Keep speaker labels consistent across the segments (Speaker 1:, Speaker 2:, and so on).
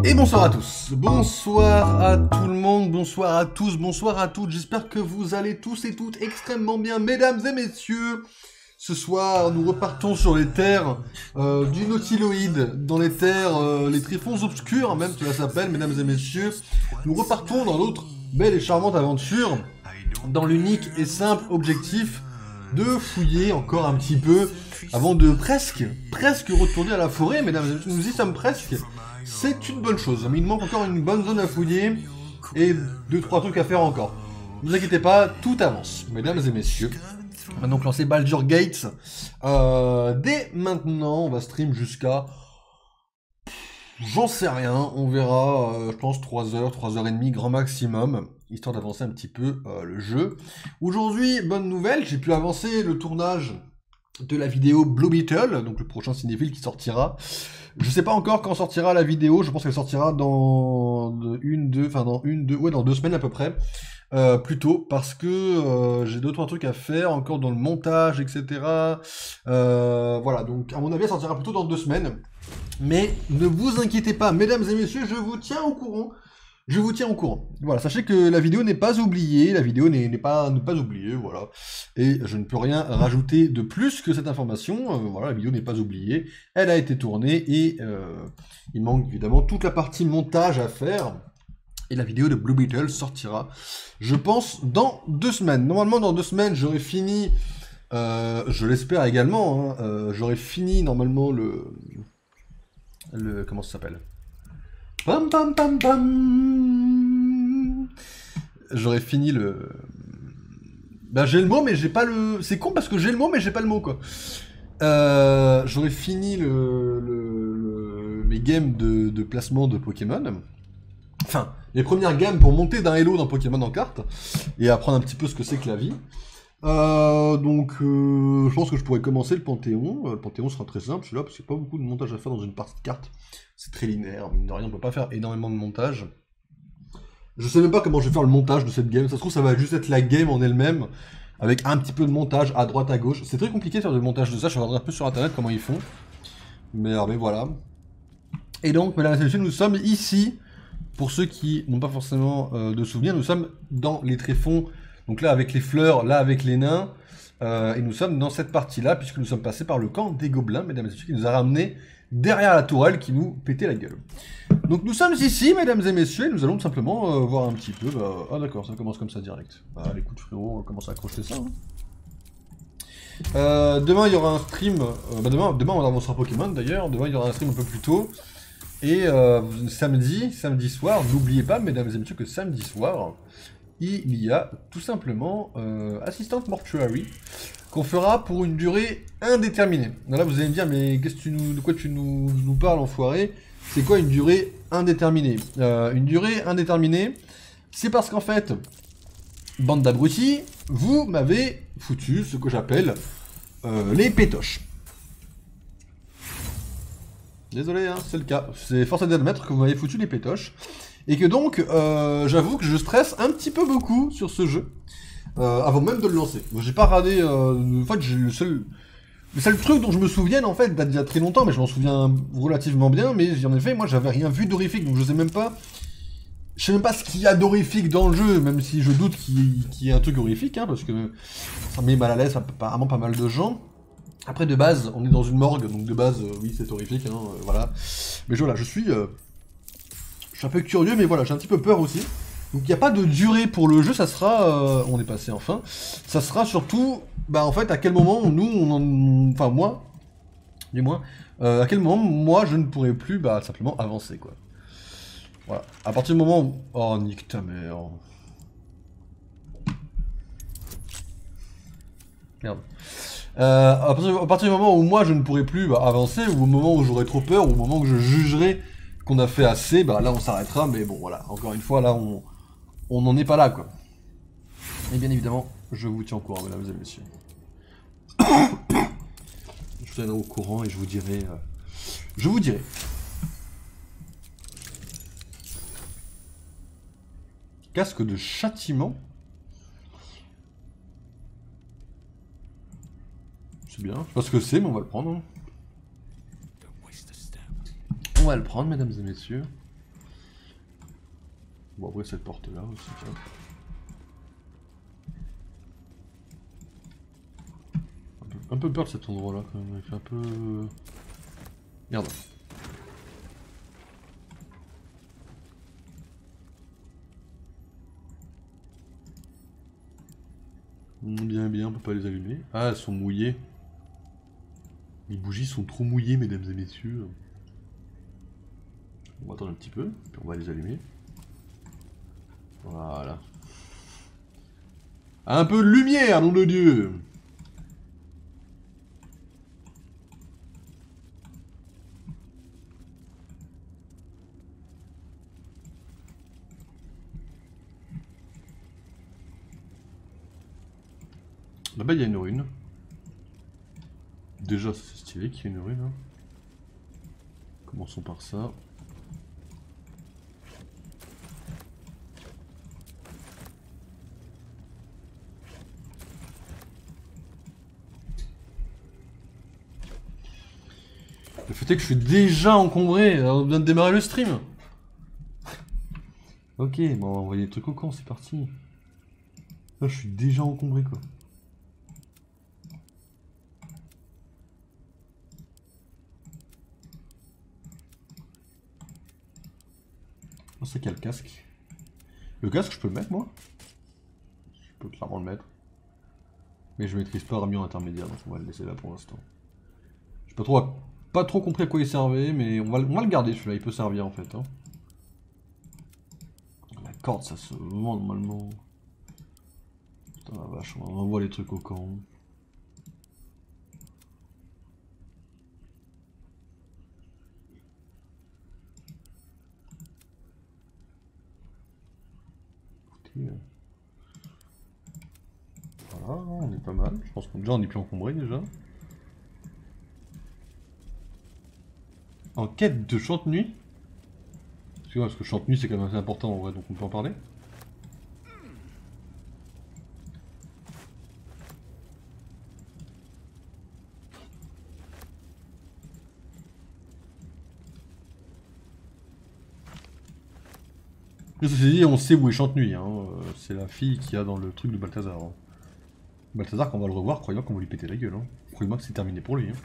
Speaker 1: Et bonsoir à tous, bonsoir à tout le monde, bonsoir à tous, bonsoir à toutes, j'espère que vous allez tous et toutes extrêmement bien, mesdames et messieurs. Ce soir, nous repartons sur les terres du Nautiloïde, dans les terres, les tréfonds obscurs, même cela s'appelle, mesdames et messieurs. Nous repartons dans notre belle et charmante aventure, dans l'unique et simple objectif de fouiller encore un petit peu, avant de presque retourner à la forêt, mesdames et messieurs, nous y sommes presque. C'est une bonne chose, mais il manque encore une bonne zone à fouiller, et 2-3 trucs à faire encore. Ne vous inquiétez pas, tout avance, mesdames et messieurs. On va donc lancer Baldur's Gate. Dès maintenant, on va stream jusqu'à... J'en sais rien, on verra, je pense 3h, 3h30 grand maximum, histoire d'avancer un petit peu le jeu. Aujourd'hui, bonne nouvelle, j'ai pu avancer le tournage de la vidéo Blue Beetle, donc le prochain cinéphile qui sortira. Je sais pas encore quand sortira la vidéo, je pense qu'elle sortira dans dans 2 semaines à peu près. Plus tôt, parce que j'ai 2-3 trucs à faire, encore dans le montage, etc. Voilà, donc à mon avis, elle sortira plutôt dans 2 semaines. Mais ne vous inquiétez pas, mesdames et messieurs, je vous tiens au courant. Je vous tiens au courant. Voilà, sachez que la vidéo n'est pas oubliée, la vidéo n'est pas oubliée, voilà. Et je ne peux rien rajouter de plus que cette information. Voilà, la vidéo n'est pas oubliée, elle a été tournée et il manque évidemment toute la partie montage à faire. Et la vidéo de Blue Beetle sortira, je pense, dans 2 semaines. Normalement, dans 2 semaines, j'aurai fini, je l'espère également, hein, j'aurai fini normalement le comment ça s'appelle? Pam pam pam pam. J'aurais fini le... Ben j'ai le mot mais j'ai pas le... C'est con parce que j'ai le mot mais j'ai pas le mot quoi. J'aurais fini mes games de placement de Pokémon. Enfin, les premières gammes pour monter d'un Hello dans Pokémon en carte. Et apprendre un petit peu ce que c'est que la vie. Je pense que je pourrais commencer le Panthéon. Le Panthéon sera très simple celui-là parce qu'il n'y a pas beaucoup de montage à faire dans une partie de carte. C'est très linéaire, mine de rien, on peut pas faire énormément de montage. Je sais même pas comment je vais faire le montage de cette game, ça se trouve ça va juste être la game en elle-même, avec un petit peu de montage à droite à gauche. C'est très compliqué de faire du montage de ça, je regarderai un peu sur internet comment ils font. Mais voilà. Et donc, mesdames et messieurs, nous sommes ici, pour ceux qui n'ont pas forcément de souvenirs, nous sommes dans les tréfonds, donc là avec les fleurs, là avec les nains, et nous sommes dans cette partie-là, puisque nous sommes passés par le camp des gobelins, mesdames et messieurs, qui nous a ramenés derrière la tourelle qui nous pétait la gueule. Donc nous sommes ici, mesdames et messieurs, et nous allons tout simplement voir un petit peu... Ah d'accord, ça commence comme ça direct. Bah écoute frérot, on commence à accrocher ça. Hein. Demain il y aura un stream... demain on avancera Pokémon d'ailleurs, demain il y aura un stream un peu plus tôt. Et samedi soir, n'oubliez pas, mesdames et messieurs, que samedi soir, il y a tout simplement Assistant Mortuary, qu'on fera pour une durée indéterminée. Là, vous allez me dire, mais de quoi tu nous parles, enfoiré? C'est quoi une durée indéterminée? Une durée indéterminée, c'est parce qu'en fait, bande d'abrutis, vous m'avez foutu ce que j'appelle les pétoches. Désolé, hein, c'est le cas. C'est force d'admettre que vous m'avez foutu les pétoches. Et que donc, j'avoue que je stresse un petit peu beaucoup sur ce jeu. Avant même de le lancer. J'ai pas radé... en fait, le seul truc dont je me souviens, en fait, date d'il y a très longtemps, mais je m'en souviens relativement bien, mais en effet, moi, j'avais rien vu d'horrifique, donc je sais même pas... Je sais même pas ce qu'il y a d'horrifique dans le jeu, même si je doute qu'il y ait un truc horrifique, hein, parce que ça met mal à l'aise apparemment pas mal de gens. Après, de base, on est dans une morgue, donc de base, oui, c'est horrifique, hein, voilà. Mais voilà, je suis un peu curieux, mais voilà, j'ai un petit peu peur aussi. Donc il n'y a pas de durée pour le jeu, ça sera... on est passé enfin. Ça sera surtout, en fait, à quel moment enfin moi, du moins, à quel moment moi je ne pourrai plus simplement avancer quoi. Voilà. À partir du moment où... Oh nique ta mère. Merde. À partir du moment où moi je ne pourrai plus avancer, ou au moment où j'aurai trop peur, ou au moment où je jugerai qu'on a fait assez, là on s'arrêtera, mais bon voilà, encore une fois là on n'en est pas là quoi. Et bien évidemment, je vous tiens au courant, mesdames et messieurs. Je vous tiendrai au courant et je vous dirai... Casque de châtiment. C'est bien, je sais pas ce que c'est, mais on va le prendre. Hein. On va le prendre, mesdames et messieurs. Bon, après cette porte là aussi, tiens. Un peu peur de cet endroit là quand même, il fait un peu... Merde. Bien, bien, on peut pas les allumer. Ah, elles sont mouillées. Les bougies sont trop mouillées, mesdames et messieurs. On va attendre un petit peu, puis on va les allumer. Voilà. Un peu de lumière, nom de Dieu! Là-bas, il y a une rune. Déjà, c'est stylé qu'il y ait une rune. Hein. Commençons par ça. Le fait est que je suis déjà encombré, on vient de démarrer le stream. Ok, bon, on va envoyer des trucs au camp, c'est parti. Là, je suis déjà encombré, quoi. Oh, c'est quel casque? Le casque, je peux le mettre, moi? Je peux clairement le mettre. Mais je maîtrise pas Armure intermédiaire, donc on va le laisser là pour l'instant. J'ai pas trop compris à quoi il servait, mais on va le garder celui-là, il peut servir en fait. Hein. La corde, ça se vend normalement. Putain la vache, on envoie les trucs au camp. Écoutez, voilà, on est pas mal. Je pense qu'on on est plus encombré déjà. En quête de chante-nuit. Parce que chante-nuit c'est quand même assez important en vrai, donc on peut en parler. Mais ceci dit, on sait où est Chante-Nuit, hein. C'est la fille qu'il y a dans le truc de Balthazar. Hein. Balthazar, quand on va le revoir, croyez-moi qu'on va lui péter la gueule. Hein. Croyez-moi que c'est terminé pour lui. Hein.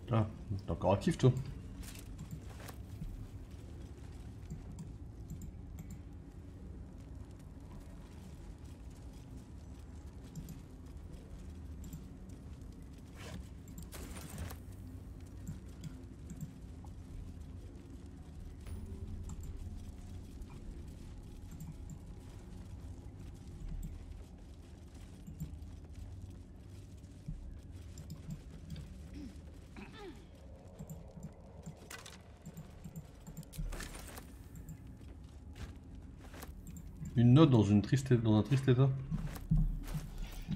Speaker 1: Ah, t'es encore actif toi. Une note dans un triste état.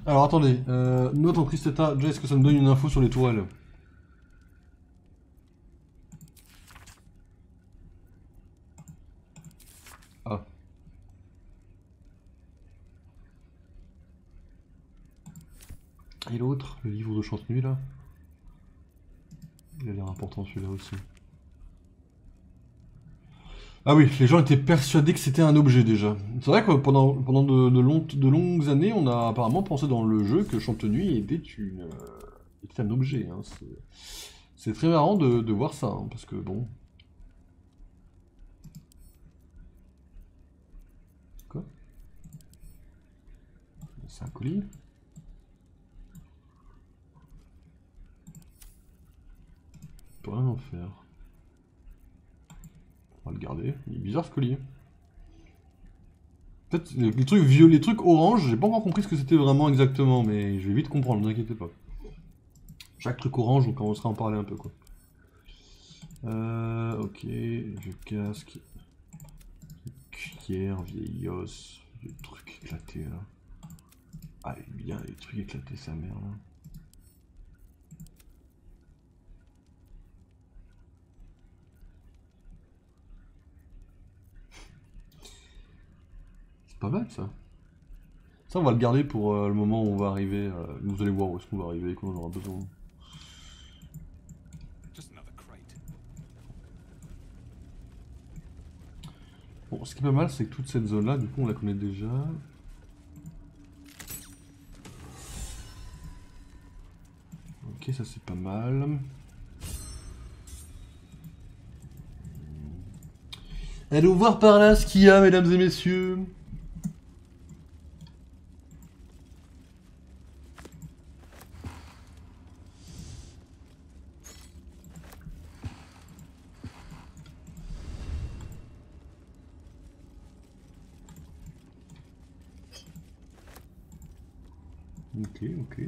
Speaker 1: Alors attendez, note en triste état. Déjà, est-ce que ça me donne une info sur les tourelles? Ah. Et l'autre, le livre de Chante-Nuit là. Il a l'air important celui-là aussi. Ah oui, les gens étaient persuadés que c'était un objet déjà. C'est vrai que pendant de longues années, on a apparemment pensé dans le jeu que Chante-Nuit était un objet. Hein. C'est très marrant de voir ça, hein, parce que bon... Quoi? C'est un colis? On peut rien en faire. On va le garder. Il est bizarre ce colis. Peut-être les trucs vieux, les trucs orange, j'ai pas encore compris ce que c'était vraiment exactement, mais je vais vite comprendre, ne vous inquiétez pas. Chaque truc orange, on commencera à en parler un peu quoi. Ok, vieux casque. Cuillère, vieille os, vieux truc éclaté là. Ah, bien les trucs éclatés, sa mère là. C'est pas mal ça. Ça, on va le garder pour le moment où on va arriver. Vous allez voir où est-ce qu'on va arriver et qu'on en aura besoin. Bon, ce qui est pas mal, c'est que toute cette zone-là, du coup, on la connaît déjà. Ok, ça c'est pas mal. Allons voir par là ce qu'il y a, mesdames et messieurs. Ok, ok.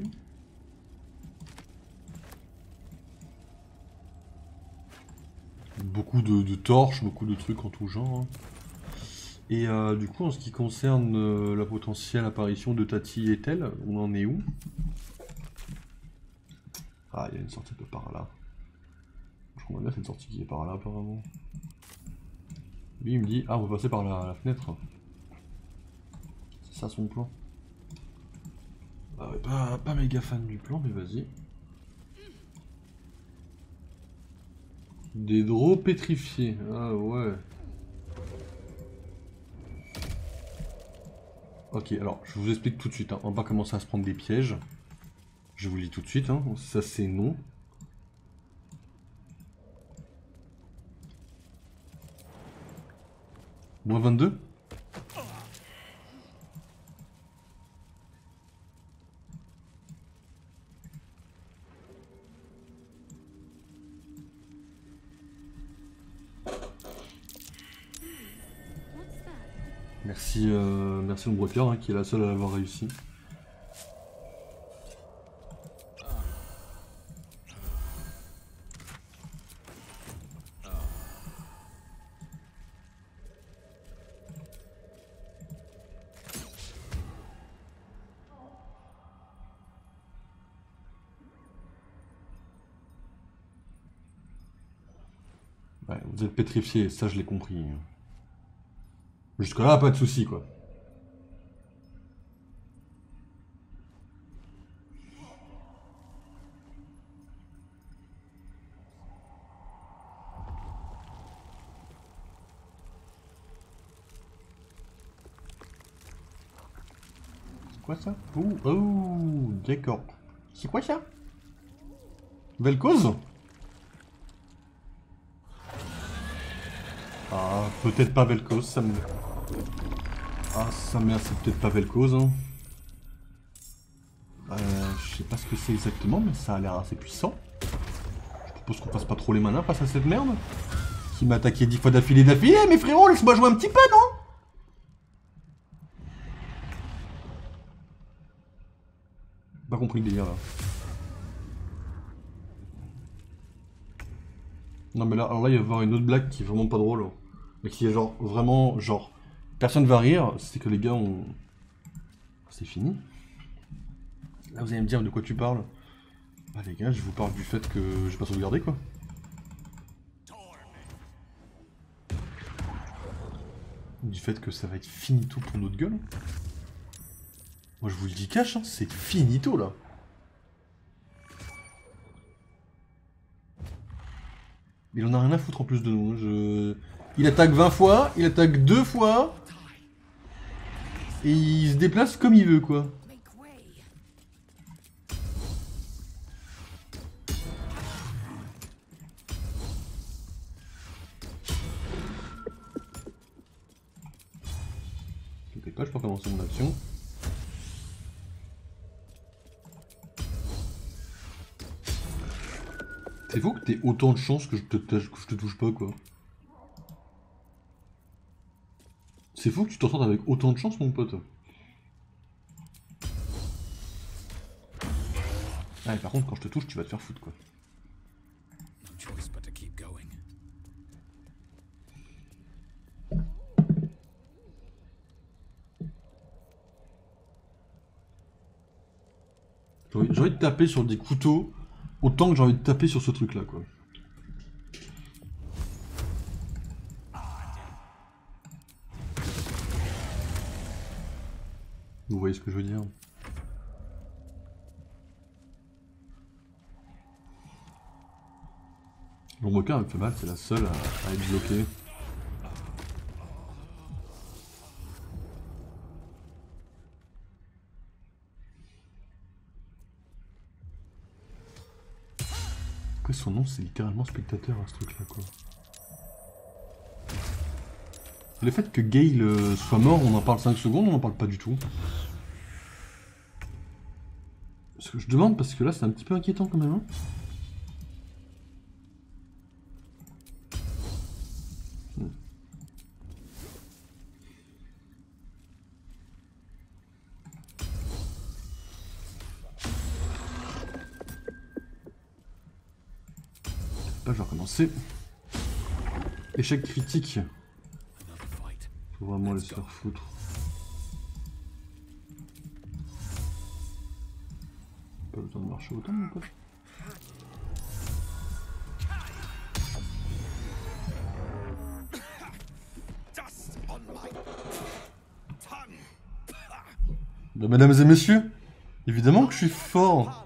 Speaker 1: Beaucoup de torches, beaucoup de trucs en tout genre. Hein. Et du coup, en ce qui concerne la potentielle apparition de Tati et Tel, on en est où? Ah, il y a une sortie un peu par là. Je comprends bien cette sortie qui est par là apparemment. Lui il me dit, ah on va passer par la fenêtre. C'est ça son plan. Ah ouais, pas méga fan du plan, mais vas-y. Des draws pétrifiés, ah ouais. Ok, alors je vous explique tout de suite, hein. On va pas commencer à se prendre des pièges. Je vous le dis tout de suite, hein. Ça c'est non. Moins 22 ? Merci, merci Ombrefier, hein, qui est la seule à l'avoir réussi. Ouais, vous êtes pétrifié, ça je l'ai compris. Jusque là, pas de soucis quoi. C'est quoi ça? Oh, d'accord. C'est quoi ça? Vel'Koz? Ah, peut-être pas Vel'Koz, ça me... Ah, sa mère, c'est peut-être pas Vel'Koz, hein. Je sais pas ce que c'est exactement, mais ça a l'air assez puissant. Je propose qu'on fasse pas trop les malins face à cette merde. Qui m'a attaqué 10 fois d'affilée, mais frérot, laisse-moi jouer un petit peu, non? Pas compris le délire, là. Non, mais là, alors là, il va y avoir une autre blague qui est vraiment pas drôle. Mais qui est genre, vraiment, genre... Personne va rire, c'est que les gars ont... C'est fini. Là, vous allez me dire de quoi tu parles. Bah les gars, je vous parle du fait que j'ai pas sauvegardé, quoi. Du fait que ça va être finito pour notre gueule. Moi je vous le dis cash, hein, c'est finito là. Il en a rien à foutre en plus de nous. Il attaque 20 fois, il attaque 2 fois. Et il se déplace comme il veut quoi. T'inquiète pas, je peux recommencer mon action. C'est fou que t'aies autant de chance que je te touche pas quoi. C'est fou que tu t'en sortes avec autant de chance mon pote. Ah et par contre quand je te touche tu vas te faire foutre quoi. J'ai envie de taper sur des couteaux autant que j'ai envie de taper sur ce truc là quoi. Vous voyez ce que je veux dire? L'ombre cœur elle me fait mal, c'est la seule à être bloquée. Après son nom c'est littéralement spectateur à ce truc là quoi. Le fait que Gale soit mort, on en parle 5 secondes, on en parle pas du tout. Ce que je demande parce que là c'est un petit peu inquiétant quand même. Hein. Là je vais recommencer. Échec critique. Faut vraiment les faire foutre. Pas le temps de marcher autant mon pote. Ben, mesdames et messieurs, évidemment que je suis fort.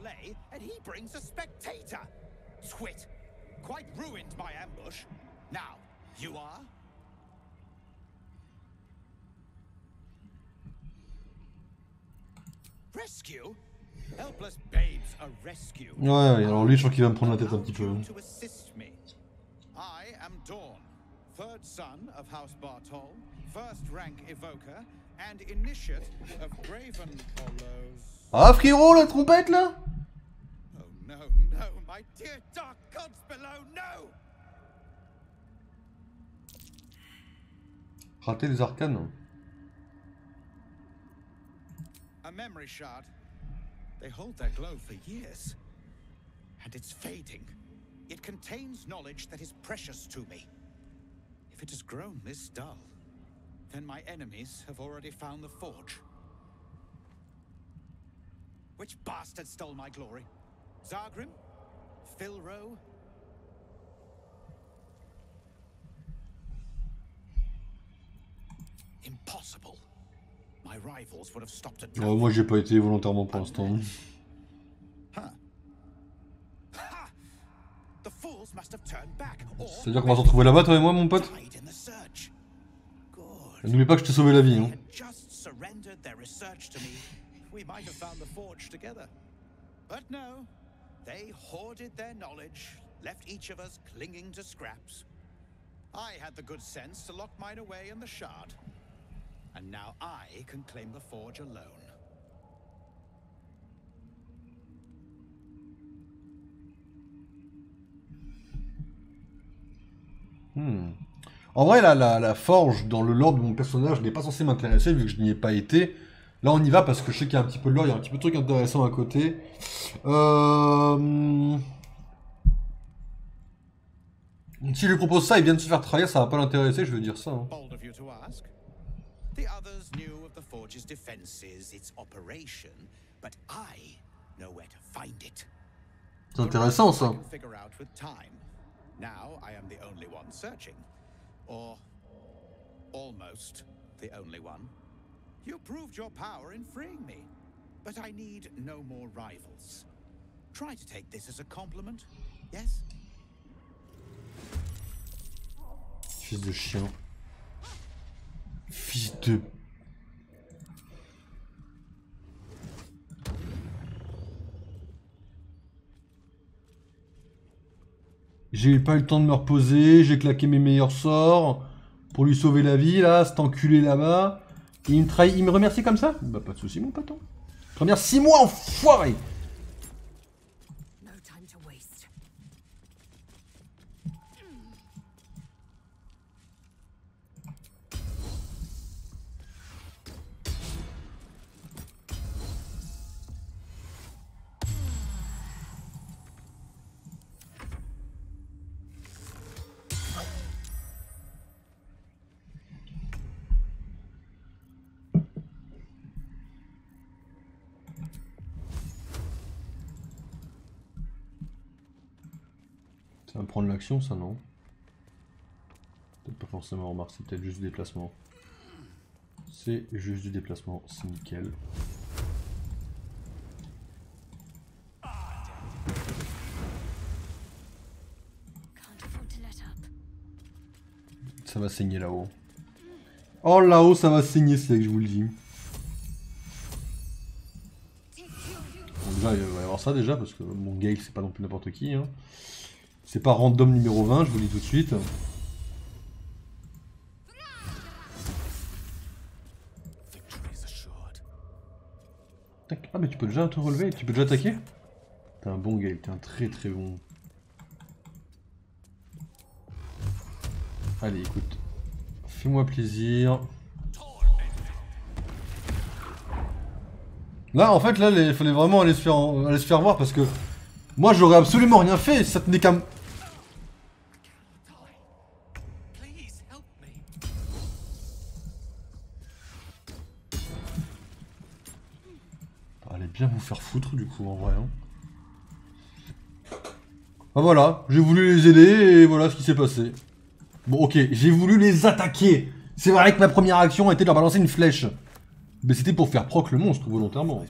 Speaker 1: Ouais, alors lui je crois qu'il va me prendre la tête un petit peu.
Speaker 2: Third son of House Bartol, first rank evoker, and initiate of Graven Hollows.
Speaker 1: Ah frérot, la trompette là?
Speaker 2: Oh no, no, my dear dark gods below, no!
Speaker 1: Rater les arcanes.
Speaker 2: A memory shard. They hold their glow for years. And it's fading. It contains knowledge that is precious to me. If it has grown this dull, then my enemies have already found the forge. Which bastard stole my glory? Zargrim? Philro? Impossible. My rivals would have stopped at
Speaker 1: Oh, moi j'ai pas été volontairement pour l'instant. C'est-à-dire qu'on va se retrouver là-bas toi et moi mon pote? N'oublie pas que je t'ai sauvé la vie. Hein.
Speaker 2: I had the good sense to lock mine away in the shard. And now I can claim the forge alone.
Speaker 1: En vrai, la forge dans le lore de mon personnage n'est pas censée m'intéresser vu que je n'y ai pas été. Là, on y va parce que je sais qu'il y a un petit peu de lore, il y a un petit peu de trucs intéressants à côté. Si je lui propose ça, il vient de se faire trahir, ça va pas l'intéresser, je veux dire ça. Hein.
Speaker 2: The others knew of the forge's defenses, its operation, but I know where to find it.
Speaker 1: C'est intéressant ça.
Speaker 2: Figure out with time. Now I am the only one searching, or almost the only one. You proved your power in freeing me, but I need no more rivals. Try to take this as a compliment, yes?
Speaker 1: Fils de chien. Fils de... J'ai pas eu le temps de me reposer, j'ai claqué mes meilleurs sorts pour lui sauver la vie, là, cet enculé là-bas. Il me trahit, il me remercie comme ça? Bah pas de soucis mon poton. Remercie-moi, enfoiré! Ça va me prendre l'action, ça, non? Peut-être pas forcément, remarque, c'est peut-être juste déplacement. C'est juste du déplacement, c'est nickel. Ça va saigner là-haut. Oh là-haut ça va saigner, c'est que je vous le dis. Bon, déjà il va y avoir ça déjà parce que mon Gale c'est pas non plus n'importe qui. Hein. C'est pas random numéro 20, je vous le dis tout de suite. Ah mais tu peux déjà te relever, tu peux déjà attaquer. T'es un bon Gale, t'es un très très bon. Allez écoute, fais-moi plaisir. Là en fait là il fallait vraiment aller se faire voir parce que moi j'aurais absolument rien fait, ça tenait qu'à... Allez bien vous faire foutre du coup en vrai. Hein. Bah voilà, j'ai voulu les aider et voilà ce qui s'est passé. Bon ok, j'ai voulu les attaquer. C'est vrai que ma première action était de leur balancer une flèche. Mais c'était pour faire proc le monstre volontairement.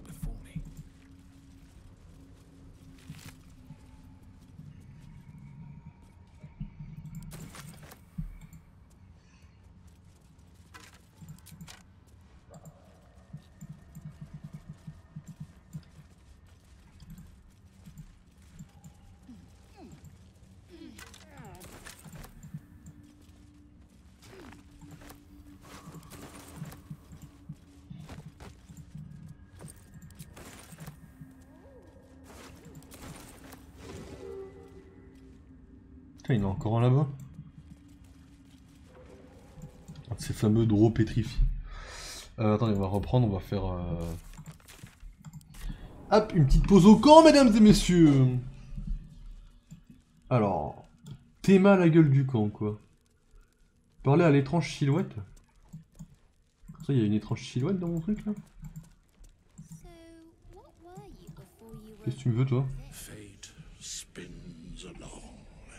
Speaker 1: Putain, il y en a encore un là-bas. Un de ces fameux drôles pétrifiés. Attendez, on va reprendre, on va faire... Hop, une petite pause au camp, mesdames et messieurs. Alors... Théma la gueule du camp, quoi. Parler à l'étrange silhouette. Ça, il y a une étrange silhouette dans mon truc, là. Qu'est-ce que tu me veux, toi?
Speaker 3: Fate spins along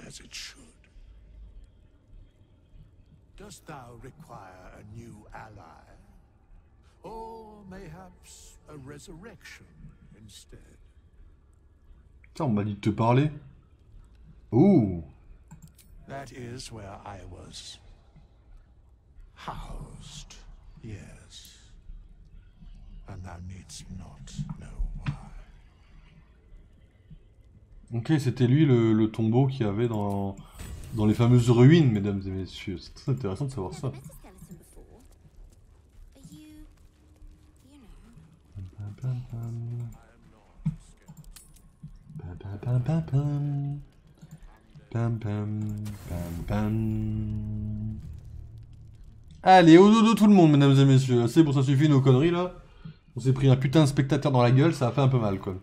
Speaker 3: as it should. Dost thou require a new ally? Or mayhaps a resurrection instead?
Speaker 1: Putain, on m'a dit de te parler. Ouh.
Speaker 3: That is where I was housed, yes. And thou needst not know why.
Speaker 1: Ok, c'était lui le tombeau qu'il y avait dans les fameuses ruines, mesdames et messieurs. C'est très intéressant de savoir ça. Allez, au dodo tout le monde, mesdames et messieurs. C'est bon, ça suffit nos conneries là. On s'est pris un putain de spectateur dans la gueule, ça a fait un peu mal quoi.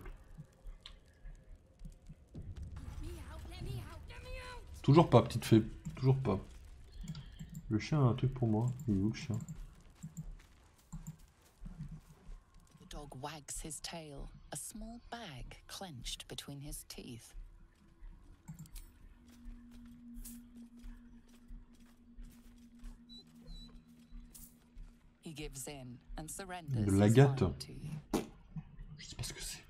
Speaker 1: Toujours pas, petite fée. Toujours pas. Le chien a un truc pour moi. Il est où le chien?
Speaker 4: The dog wags his tail, a small bag clenched between his teeth. He gives in and surrenders
Speaker 1: De
Speaker 4: his
Speaker 1: l'agate.
Speaker 4: find to you.
Speaker 1: Je sais pas ce que c'est.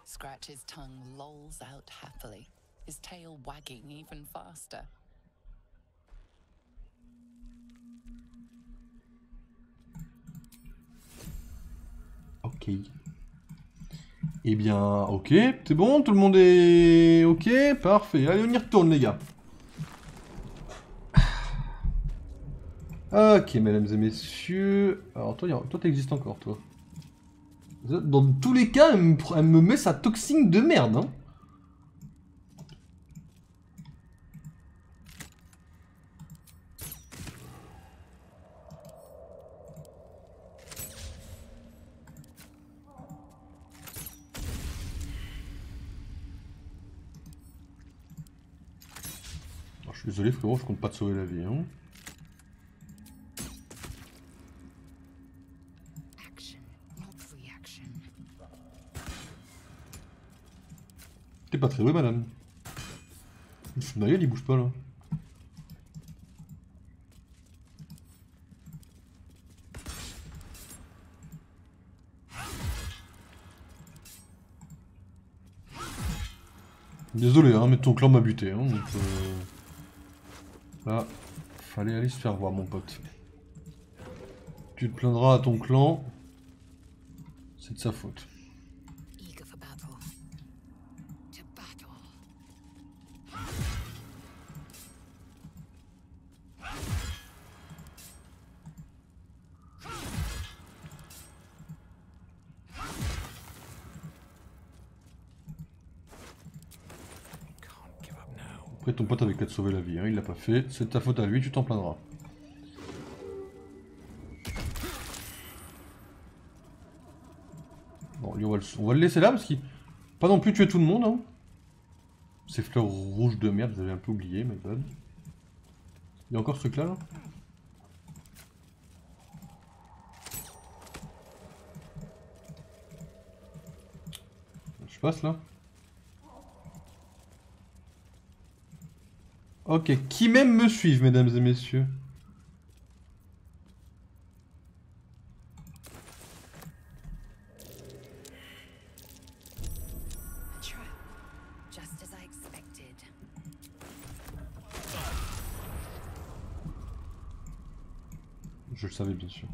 Speaker 4: Scratch's tongue lolls out happily, his tail wagging even faster.
Speaker 1: Ok. Eh bien, ok, c'est bon, tout le monde est ok, parfait. Allez, on y retourne, les gars. Ok, mesdames et messieurs. Alors, toi t'existes encore, toi. Dans tous les cas, elle me met sa toxine de merde, hein. Alors, je suis désolé, frérot, je compte pas te sauver la vie, hein. T'es pas très doué, madame. Le gueule, il bouge pas là. Désolé, hein, mais ton clan m'a buté. Hein, donc, là, fallait aller se faire voir, mon pote. Tu te plaindras à ton clan. C'est de sa faute.
Speaker 4: Eager for battle. To battle.
Speaker 1: Après, ton pote avait qu'à te sauver la vie, hein, il l'a pas fait. C'est de ta faute à lui, tu t'en plaindras. Bon, lui, on va le laisser là parce qu'il... Pas non plus tuer tout le monde, hein. Ces fleurs rouges de merde, vous avez un peu oublié, my bad. Il y a encore ce truc là, là. Je passe là. Ok, qui même me suivent, mesdames et messieurs.
Speaker 4: A trap. Just as I expected.
Speaker 1: Je le savais bien sûr.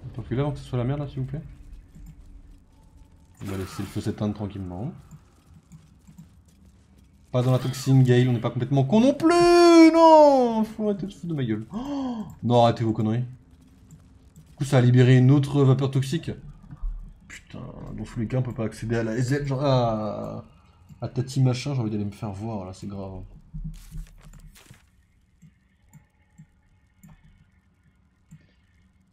Speaker 1: On peut filer avant que ce soit la merde là, s'il vous plaît. On va laisser le feu s'éteindre tranquillement. Pas dans la toxine, Gale, on n'est pas complètement con non plus. Non, faut arrêter de se foutre de ma gueule. Oh non, arrêtez vos conneries. Du coup, ça a libéré une autre vapeur toxique. Putain, dans tous les cas, on peut pas accéder à la SZ, genre à Tati machin, j'ai envie d'aller me faire voir, là, c'est grave.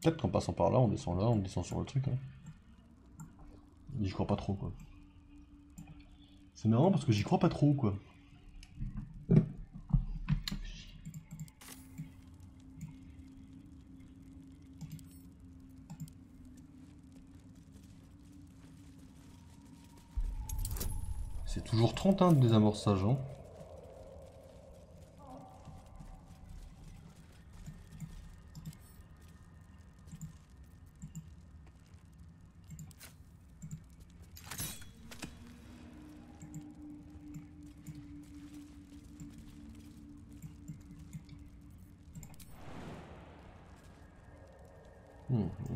Speaker 1: Peut-être qu'en passant par là, on descend sur le truc. Hein. J'y crois pas trop, quoi. C'est marrant parce que j'y crois pas trop, quoi. C'est toujours 30 hein, de désamorçage. Hein.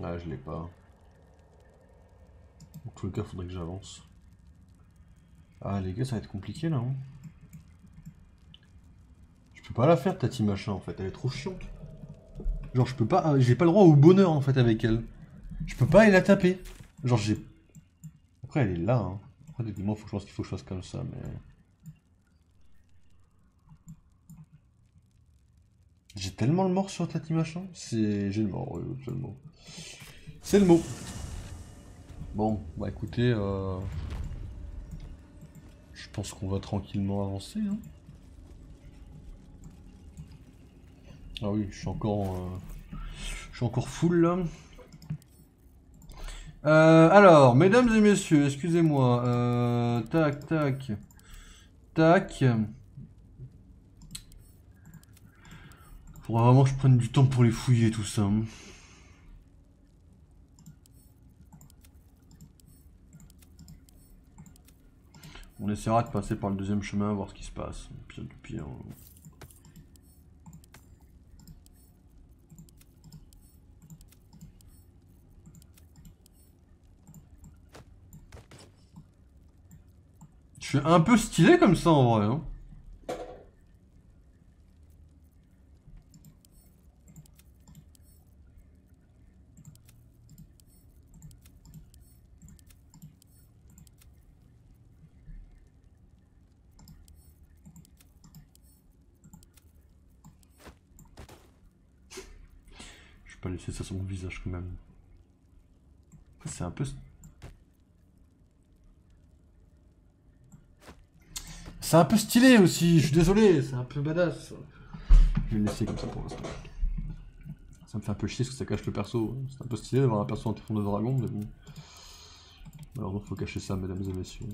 Speaker 1: Ah, je l'ai pas. En tous les cas, faudrait que j'avance. Ah, les gars, ça va être compliqué là. Hein. Je peux pas la faire, Tati machin en fait, elle est trop chiante. Genre, je peux pas. J'ai pas le droit au bonheur en fait avec elle. Je peux pas aller la taper. Genre, j'ai. Après, elle est là. Hein. Après, techniquement, je pense qu'il faut que je fasse comme ça, mais. J'ai tellement le mort sur Tati machin. J'ai le mort, oui, c'est le mot. C'est le mot. Bon, bah écoutez, je pense qu'on va tranquillement avancer. Hein. Ah oui, je suis encore full là. Alors, mesdames et messieurs, excusez-moi. Tac, tac, tac. Faudra vraiment que je prenne du temps pour les fouiller tout ça. Hein. On essaiera de passer par le deuxième chemin, voir ce qui se passe. Pire du pire. Je suis un peu stylé comme ça en vrai. Hein. Je vais pas laisser ça sur mon visage quand même. C'est un peu... C'est un peu stylé aussi, je suis désolé, c'est un peu badass. Je vais le laisser comme ça pour l'instant. Ça me fait un peu chier parce que ça cache le perso. C'est un peu stylé d'avoir un perso en fond de dragon, mais bon. Alors donc faut cacher ça, mesdames et messieurs.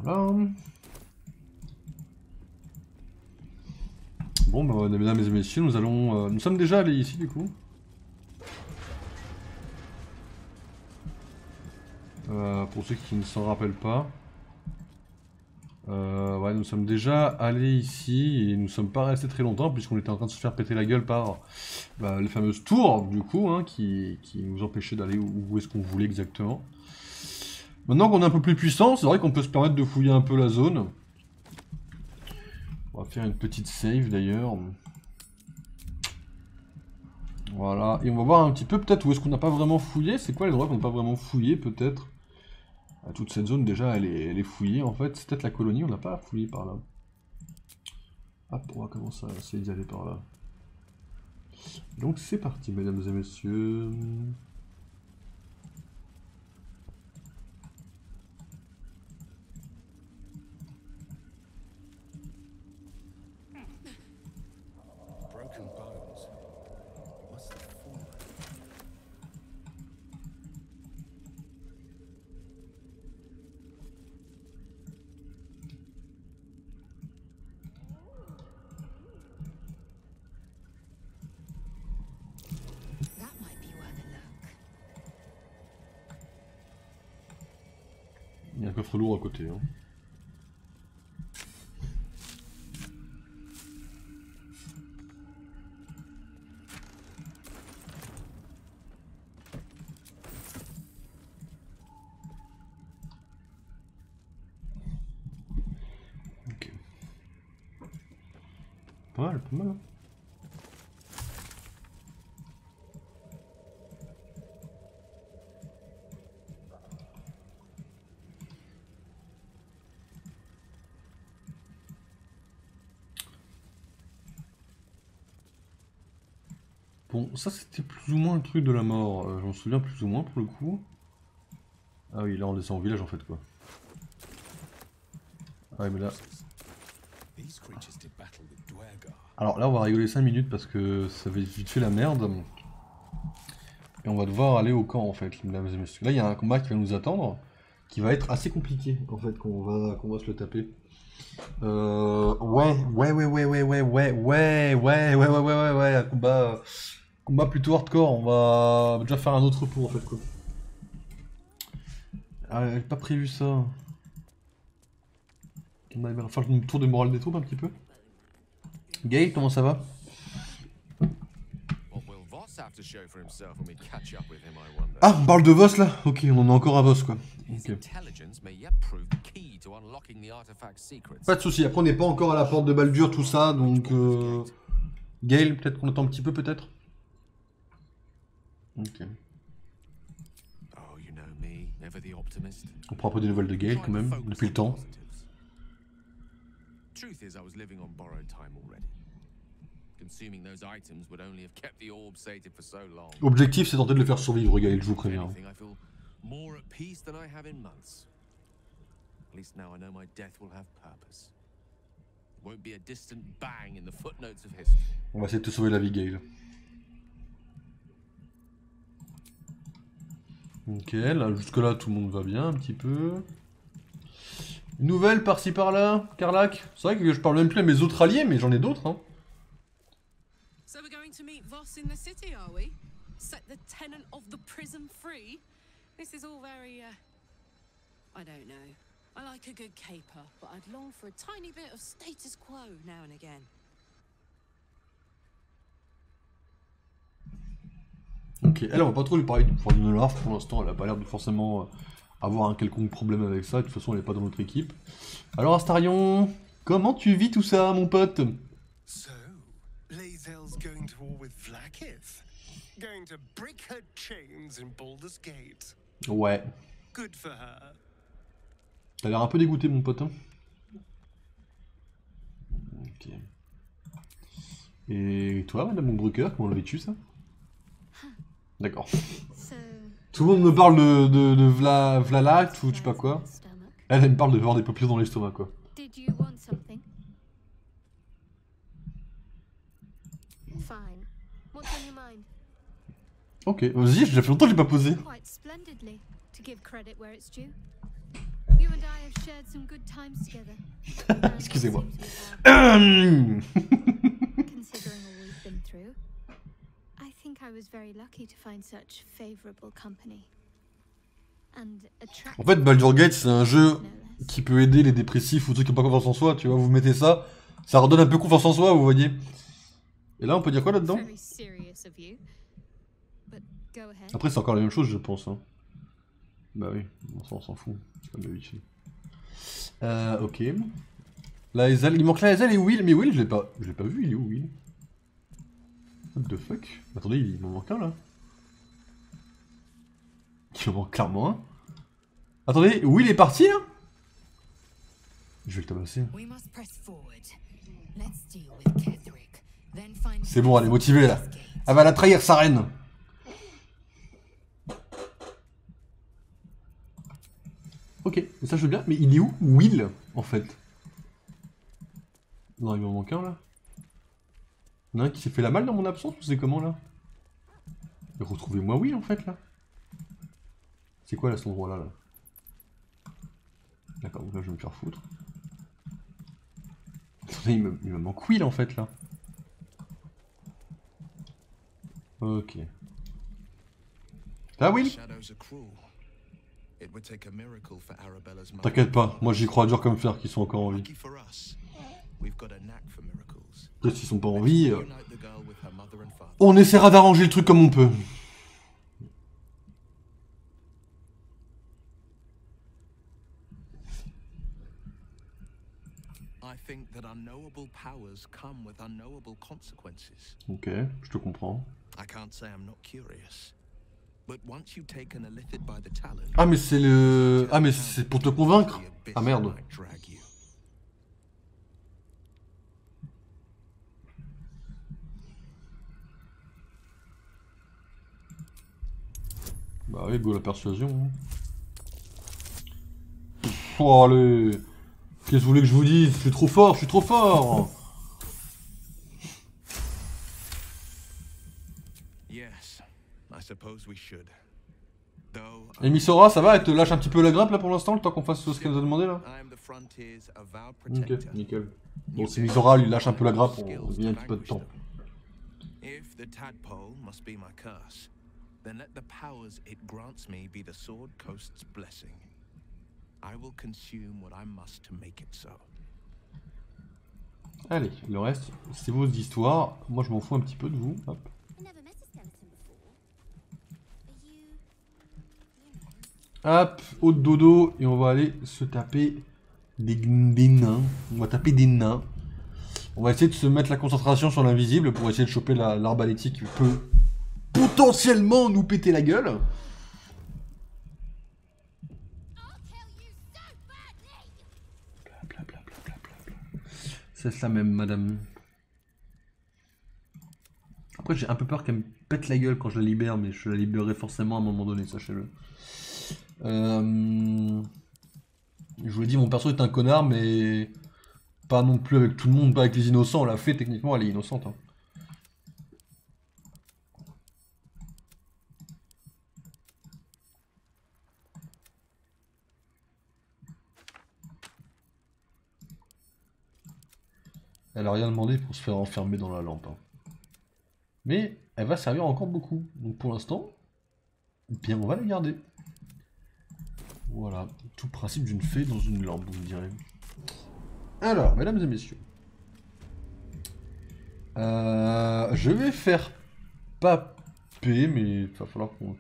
Speaker 1: Voilà. Bon, bah, mesdames et messieurs, nous allons... nous sommes déjà allés ici, du coup. Pour ceux qui ne s'en rappellent pas. Ouais, nous sommes déjà allés ici et nous ne sommes pas restés très longtemps puisqu'on était en train de se faire péter la gueule par les fameuses tours, du coup, hein, qui nous empêchaient d'aller où est-ce qu'on voulait exactement. Maintenant qu'on est un peu plus puissant, c'est vrai qu'on peut se permettre de fouiller un peu la zone. On va faire une petite save d'ailleurs. Voilà, et on va voir un petit peu peut-être où est-ce qu'on n'a pas vraiment fouillé. C'est quoi les endroits qu'on n'a pas vraiment fouillé peut-être? Toute cette zone déjà elle est fouillée en fait. C'est peut-être la colonie, on n'a pas fouillé par là. Hop, on va commencer à essayer d'y aller par là. Donc c'est parti mesdames et messieurs.
Speaker 2: Broken bones. Must have fallen.
Speaker 4: That might be worth a look.
Speaker 1: Il y a un coffre lourd à côté. Hein. Ok. Pas mal, pas mal. Hein. Bon, ça c'était plus ou moins le truc de la mort, j'en souviens plus ou moins pour le coup. Ah oui, là on descend au village en fait quoi. Ah oui mais là...
Speaker 2: These creatures did battle with Dwergar.
Speaker 1: Alors là on va rigoler 5 minutes parce que ça va vite fait la merde. Et on va devoir aller au camp en fait, mesdames et messieurs. Là il y a un combat qui va nous attendre, qui va être assez compliqué en fait, qu'on va se le taper. Ouais, un combat plutôt hardcore, on va déjà faire un autre repos en fait quoi. Ah, j'avais pas prévu ça. On va faire une tour de morale des troupes un petit peu. Gaël, comment ça va? Ah, on parle de Voss là? Ok, on en a encore à Voss quoi. Okay. Pas de soucis, après on n'est pas encore à la porte de Baldur, tout ça, donc... Gaël, peut-être qu'on attend un petit peu peut-être? Ok. On prend un peu des nouvelles de Gaël quand même, depuis le temps. Objectif c'est tenter de le faire survivre Gaël, je vous préviens. On va essayer de te sauver la vie Gaël. Ok, là jusque là tout le monde va bien un petit peu. Nouvelle par-ci par-là, Karlach. C'est vrai que je parle même plus à mes autres alliés, mais j'en ai d'autres hein.
Speaker 5: So we're going to meet Voss in the city, are we? Set the tenant of the prison free? This is all very, I don't know. I like a good caper, but I'd long for a tiny bit of status quo now and again.
Speaker 1: Ok, elle on va pas trop lui parler du pouvoir de Nolarf pour l'instant, elle a pas l'air de forcément avoir un quelconque problème avec ça, de toute façon elle est pas dans notre équipe. Alors Astarion, comment tu vis tout ça mon pote?
Speaker 6: So, Lae'zel's going to war with Vlaakith? Going to break her chains in Baldur's Gate?
Speaker 1: Ouais.
Speaker 6: Good for her.
Speaker 1: T'as l'air un peu dégoûté mon pote hein. Ok. Et toi madame Brucker, comment l'as-tu ça? D'accord. Tout le monde me parle de Vlalact ou je sais pas quoi. Elle me parle de voir des paupières dans l'estomac quoi.
Speaker 7: Ok, vas-y, ça fait longtemps que j'ai pas posé. You and I have shared some good times together.
Speaker 1: Excusez-moi.
Speaker 7: Considering all we've been through, I think I was very lucky to find such favorable company. And
Speaker 1: En fait, Baldur's Gate, c'est un jeu qui peut aider les dépressifs ou ceux qui n'ont pas confiance en soi, tu vois, vous mettez ça, ça redonne un peu confiance en soi, vous voyez. Et là, on peut dire quoi là-dedans? Après, c'est encore la même chose, je pense. Hein. Bah oui, on s'en fout, c'est comme d'habitude. Ok. La Hazel, il manque la Hazel et Will, mais Will, je l'ai pas vu, il est où Will? What the fuck? Attendez, il m'en manque un là. Il m'en manque clairement un. Attendez, Will est parti là? Je vais le tabasser. C'est bon, elle est motivée là. Elle va la trahir, sa reine. Ok, ça je veux bien, mais il est où Will en fait? Non, il m'en manque un là. Il y en a un qui s'est fait la malle dans mon absence ou c'est comment là? Retrouvez-moi Will en fait là. C'est quoi là cet endroit là, D'accord, donc là je vais me faire foutre. Attendez, il me manque Will en fait là. Ok. Là Will? T'inquiète pas, moi j'y crois dur comme fer qu'ils sont encore en vie. Peut-être s'ils sont pas en vie, on essaiera d'arranger le truc comme on peut. Ok, je te comprends. Ah mais c'est le... Ah mais c'est pour te convaincre. Ah merde. Bah oui, go la persuasion. Oh allez. Qu'est-ce que vous voulez que je vous dise? Je suis trop fort, je suis trop fort. Et Misora, ça va? Elle te lâche un petit peu la grappe là pour l'instant, le temps qu'on fasse ce qu'elle nous a demandé là? Ok, nickel. Bon, si Misora lui lâche un peu la grappe, on gagne un petit peu de temps.
Speaker 6: Then let the powers it grants me be the Sword Coast's blessing. I will consume what I must to make it so.
Speaker 1: Allez, le reste, c'est vos histoires. Moi, je m'en fous un petit peu de vous. Hop. Hop, haut de dodo, et on va aller se taper des nains. On va taper des nains. On va essayer de se mettre la concentration sur l'invisible pour essayer de choper l'arbalétique qui peut potentiellement nous péter la gueule. C'est ça même, madame. Après, j'ai un peu peur qu'elle me pète la gueule quand je la libère, mais je la libérerai forcément à un moment donné, sachez-le. Je vous l'ai dit, mon perso est un connard, mais pas non plus avec tout le monde, pas avec les innocents. La fée, techniquement, elle est innocente. Hein. Elle a rien demandé pour se faire enfermer dans la lampe. Hein. Mais elle va servir encore beaucoup. Donc pour l'instant, bien on va la garder. Voilà, tout principe d'une fée dans une lampe, vous me direz. Alors, mesdames et messieurs. Je vais faire paper, mais il va falloir qu'on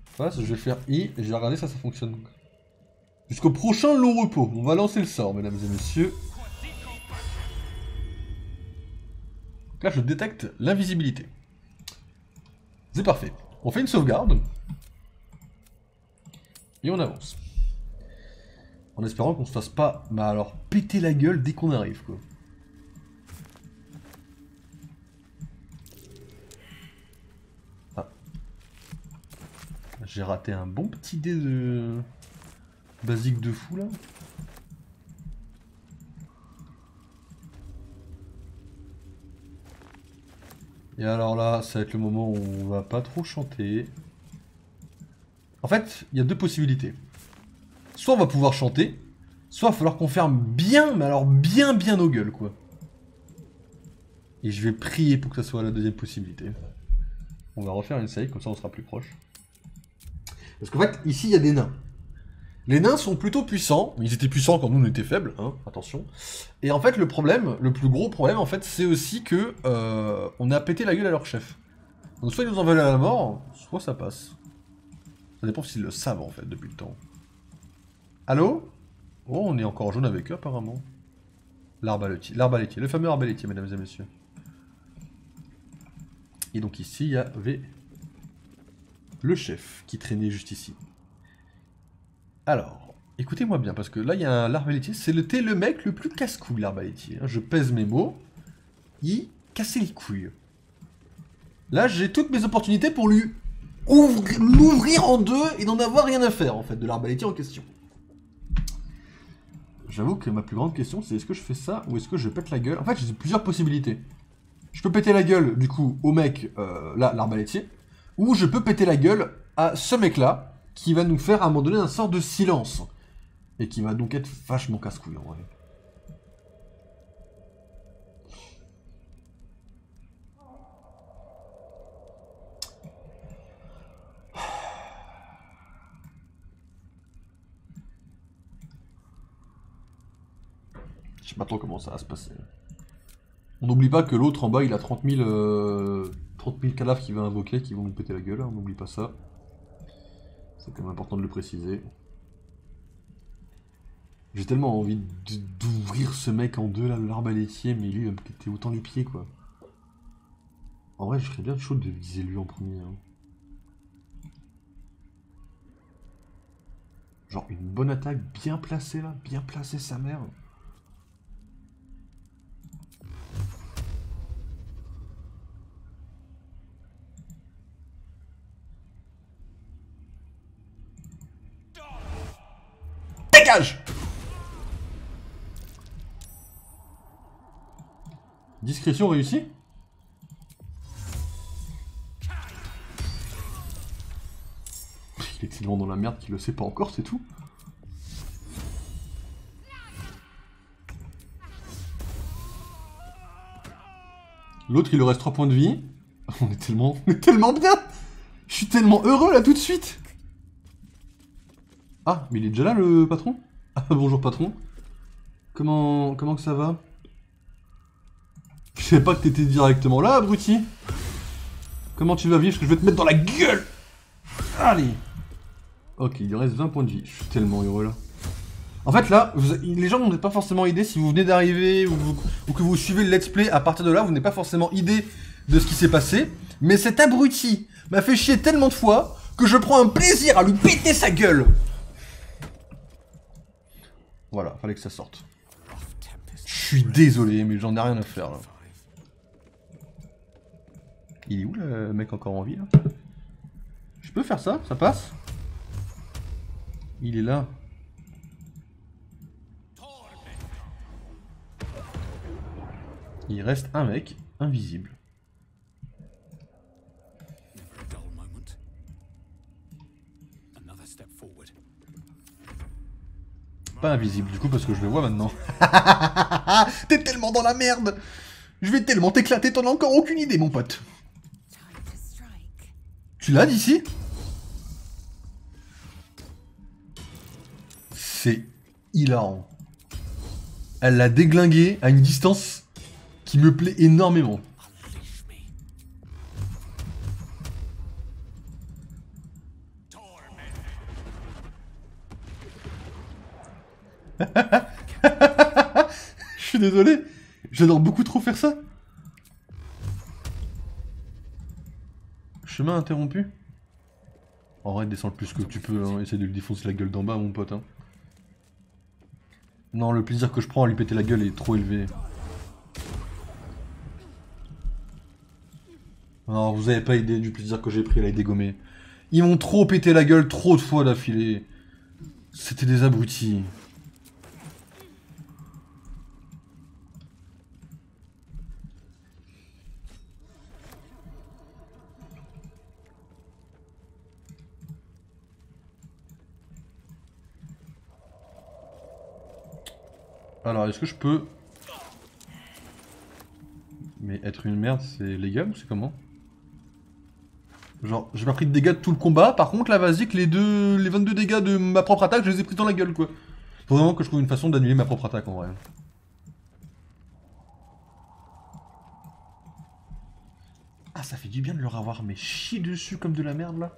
Speaker 1: fasse. Je vais faire I, et je vais regarder ça fonctionne. Jusqu'au prochain long repos. On va lancer le sort, mesdames et messieurs. Là, je détecte l'invisibilité. C'est parfait. On fait une sauvegarde. Et on avance. En espérant qu'on se fasse pas, bah alors, péter la gueule dès qu'on arrive, quoi. Ah. J'ai raté un bon petit dé de... basique de fou, là. Et alors là, ça va être le moment où on va pas trop chanter. En fait, il y a deux possibilités. Soit soit on va pouvoir chanter, soit il va falloir qu'on ferme bien, mais alors bien nos gueules, quoi. Et je vais prier pour que ça soit la deuxième possibilité. On va refaire une save, comme ça on sera plus proche. Parce qu'en fait, ici, il y a des nains. Les nains sont plutôt puissants, mais ils étaient puissants quand nous on était faibles, hein, attention. Et en fait, le problème, le plus gros problème, en fait, c'est aussi que on a pété la gueule à leur chef. Donc soit ils nous en veulent à la mort, soit ça passe. Ça dépend s'ils le savent, en fait, depuis le temps. Allô? Oh, on est encore jaune avec eux, apparemment. L'arbaletier, le fameux arbaletier, mesdames et messieurs. Et donc ici, il y avait le chef qui traînait juste ici. Alors, écoutez-moi bien, parce que là, il y a l'arbaletier. C'était le mec le plus casse-couille, l'arbaletier. Je pèse mes mots. Il cassait les couilles. Là, j'ai toutes mes opportunités pour lui l'ouvrir en deux et n'en avoir rien à faire, en fait, de l'arbaletier en question. J'avoue que ma plus grande question, c'est est-ce que je fais ça ou est-ce que je pète la gueule? En fait, j'ai plusieurs possibilités. Je peux péter la gueule, du coup, au mec, là, l'arbaletier, ou je peux péter la gueule à ce mec-là, qui va nous faire à un moment donné un sort de silence. Et qui va donc être vachement casse-couille en vrai. Je sais pas trop comment ça va se passer. On n'oublie pas que l'autre en bas il a 30 000 cadavres qu'il va invoquer qui vont nous péter la gueule, on n'oublie pas ça. C'est quand même important de le préciser. J'ai tellement envie d'ouvrir ce mec en deux là, l'arbaletier, mais lui il va me péter autant les pieds quoi. En vrai je serais bien chaud de viser lui en premier. Hein. Genre une bonne attaque bien placée là, bien placée sa mère. Dégage! Discrétion réussie? Il est tellement dans la merde qu'il le sait pas encore, c'est tout. L'autre il lui reste 3 points de vie. On est tellement bien! Je suis tellement heureux là tout de suite! Ah, mais il est déjà là le patron? Ah, bonjour patron. Comment que ça va? Je savais pas que t'étais directement là, abruti. Comment tu vas vivre? Parce que je vais te mettre dans la gueule! Allez! Ok, il lui reste 20 points de vie. Je suis tellement heureux là. En fait là, les gens n'ont pas forcément idée si vous venez d'arriver ou que vous suivez le let's play à partir de là, vous n'avez pas forcément idée de ce qui s'est passé. Mais cet abruti m'a fait chier tellement de fois que je prends un plaisir à lui péter sa gueule. Voilà, fallait que ça sorte. Je suis désolé, mais j'en ai rien à faire là. Il est où le mec encore en vie là? Je peux faire ça? Ça passe? Il est là. Il reste un mec invisible. Pas invisible du coup parce que je le vois maintenant. T'es tellement dans la merde. Je vais tellement t'éclater, t'en as encore aucune idée mon pote. Tu l'as d'ici? C'est hilarant. Elle l'a déglingué à une distance qui me plaît énormément. Je suis désolé, j'adore beaucoup trop faire ça. Chemin interrompu. En vrai, descends le plus que tu peux, hein. Essaye de lui défoncer la gueule d'en bas, mon pote. Hein. Non, le plaisir que je prends à lui péter la gueule est trop élevé. Alors, vous avez pas idée du plaisir que j'ai pris à les dégommer. Ils m'ont trop pété la gueule trop de fois d'affilée. C'était des abrutis. Alors, est-ce que je peux... Mais être une merde, c'est légal ou c'est comment? Genre, j'ai pas pris de dégâts de tout le combat, par contre, là, vas-y, que les 22 dégâts de ma propre attaque, je les ai pris dans la gueule, quoi. Faut vraiment que je trouve une façon d'annuler ma propre attaque, en vrai. Ah, ça fait du bien de leur avoir mais chié dessus comme de la merde, là.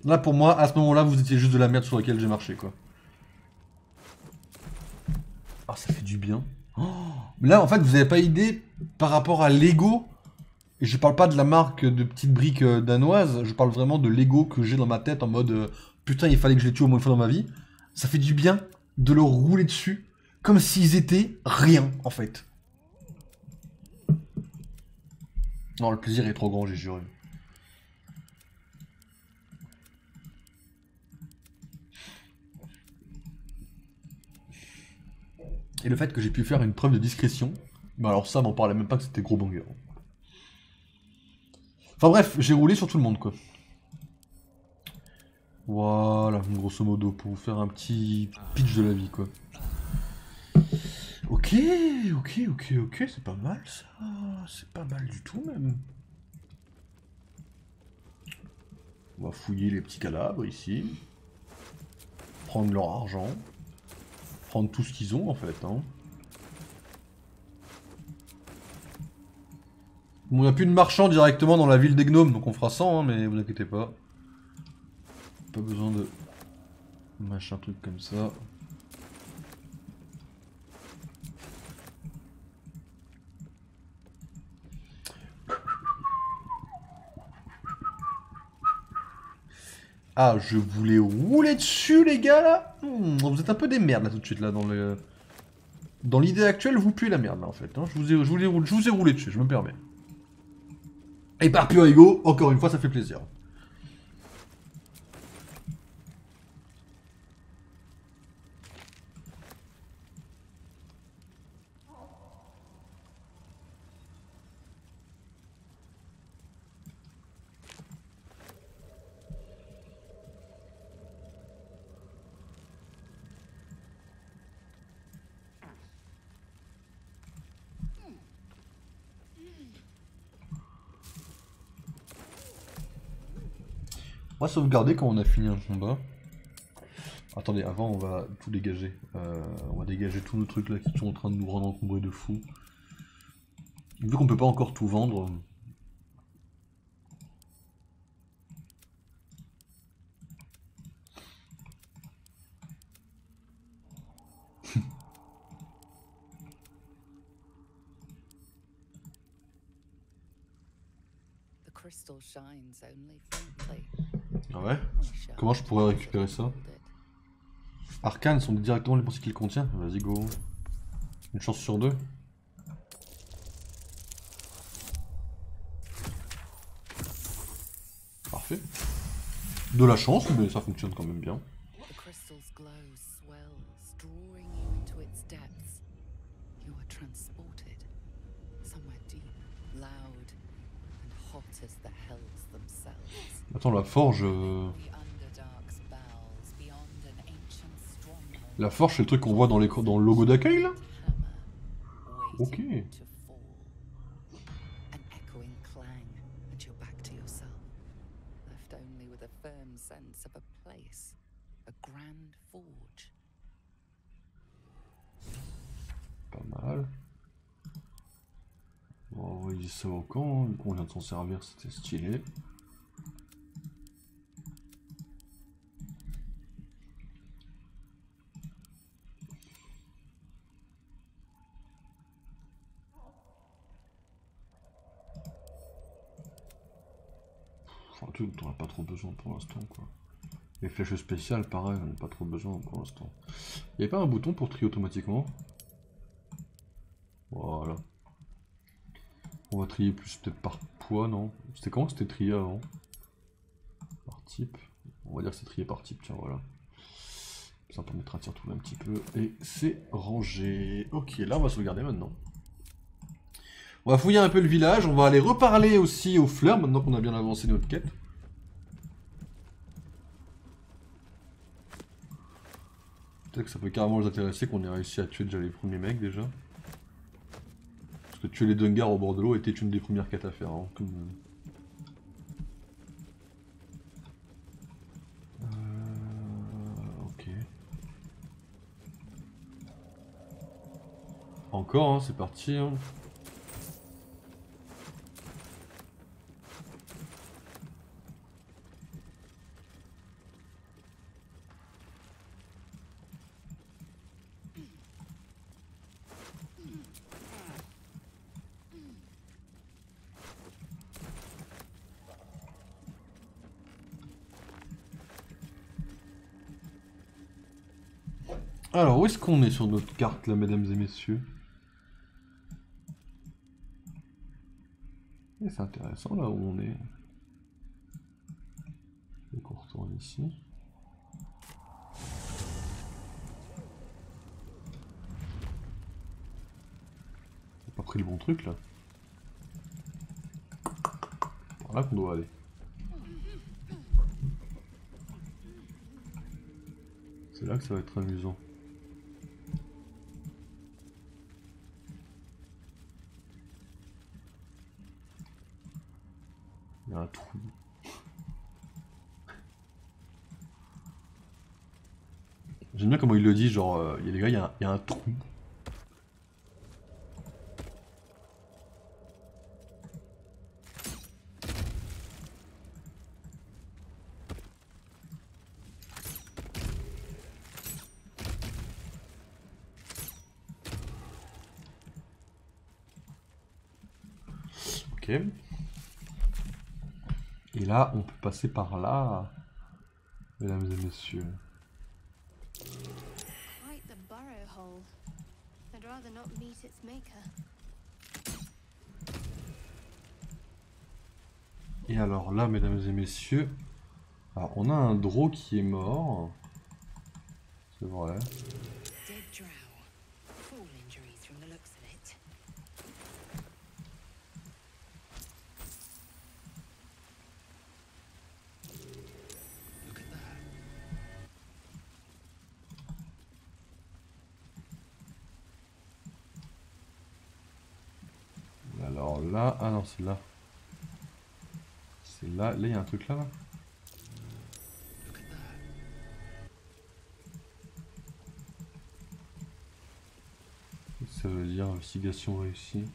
Speaker 1: Là, pour moi, à ce moment-là, vous étiez juste de la merde sur laquelle j'ai marché, quoi. Ah, ça fait du bien. Oh, mais là, en fait, vous avez pas idée par rapport à Lego. Et je parle pas de la marque de petites briques danoises. Je parle vraiment de Lego que j'ai dans ma tête en mode putain, il fallait que je les tue au moins une fois dans ma vie. Ça fait du bien de leur rouler dessus comme s'ils étaient rien, en fait. Non, le plaisir est trop grand, j'ai juré. Et le fait que j'ai pu faire une preuve de discrétion, bah alors ça, m'en parlait même pas que c'était gros banger. Enfin bref, j'ai roulé sur tout le monde, quoi. Voilà, grosso modo, pour vous faire un petit pitch de la vie, quoi. Ok, c'est pas mal, ça. C'est pas mal du tout, même. On va fouiller les petits cadavres, ici. Prendre leur argent. Prendre tout ce qu'ils ont, en fait, hein. Bon, il n'y a plus de marchands directement dans la ville des gnomes, donc on fera 100, hein, mais vous inquiétez pas. Pas besoin de... machin truc comme ça. Ah, je voulais rouler dessus, les gars, là. Vous êtes un peu des merdes, là, tout de suite, là, dans le... Dans l'idée actuelle, vous puez la merde, là, en fait. Hein. Je vous ai roulé dessus, je me permets. Et par pur ego, encore une fois, ça fait plaisir. On va sauvegarder quand on a fini un combat. Attendez, avant on va tout dégager. On va dégager tous nos trucs là qui sont en train de nous rendre encombrés de fou. Vu qu'on peut pas encore tout vendre. Ah ouais? Comment je pourrais récupérer ça? Arcane sont directement les pensées qu'il contient. Vas-y, go. Une chance sur 2. Parfait. De la chance, mais ça fonctionne quand même bien. Attends, la forge... La forge, c'est le truc qu'on voit dans le logo d'accueil, là? Ok. Pas mal. On va envoyer ça au camp, vu qu'on vient de s'en servir, c'était stylé. Un truc dont on n'a pas trop besoin pour l'instant, quoi. Les flèches spéciales, pareil, on n'a pas trop besoin pour l'instant. Il n'y avait pas un bouton pour trier automatiquement? Voilà. On va trier plus peut-être par poids, non? C'était comment c'était trié avant? Par type. On va dire que c'est trié par type, tiens, voilà. Ça permettra de s'y retrouver un petit peu. Et c'est rangé. Ok, là on va sauvegarder maintenant. On va fouiller un peu le village, on va aller reparler aussi aux fleurs, maintenant qu'on a bien avancé notre quête. Peut-être que ça peut carrément les intéresser qu'on ait réussi à tuer déjà les premiers mecs déjà. Parce que tuer les Dungars au bord de l'eau était une des premières quêtes à faire. Hein, ok. Encore, hein, c'est parti. Hein. Alors, où est-ce qu'on est sur notre carte là, mesdames et messieurs? C'est intéressant là où on est. Donc on retourne ici. On n'a pas pris le bon truc là. Par là qu'on doit aller. C'est là que ça va être amusant. Il y a un trou. J'aime bien comment il le dit, genre, les gars, il y a un trou. Ok. Et là, on peut passer par là, mesdames et messieurs.
Speaker 7: Quite the burrow hole. I'd rather not meet its maker.
Speaker 1: Et alors là, mesdames et messieurs, alors on a un draw qui est mort. C'est vrai.
Speaker 5: Dead drow. Fall injuries from the looks of it.
Speaker 2: Look at that.
Speaker 1: Alors là, ah non, c'est là. C'est là, là il y a un truc là.
Speaker 2: Look at that.
Speaker 1: Ça veut dire investigation réussie.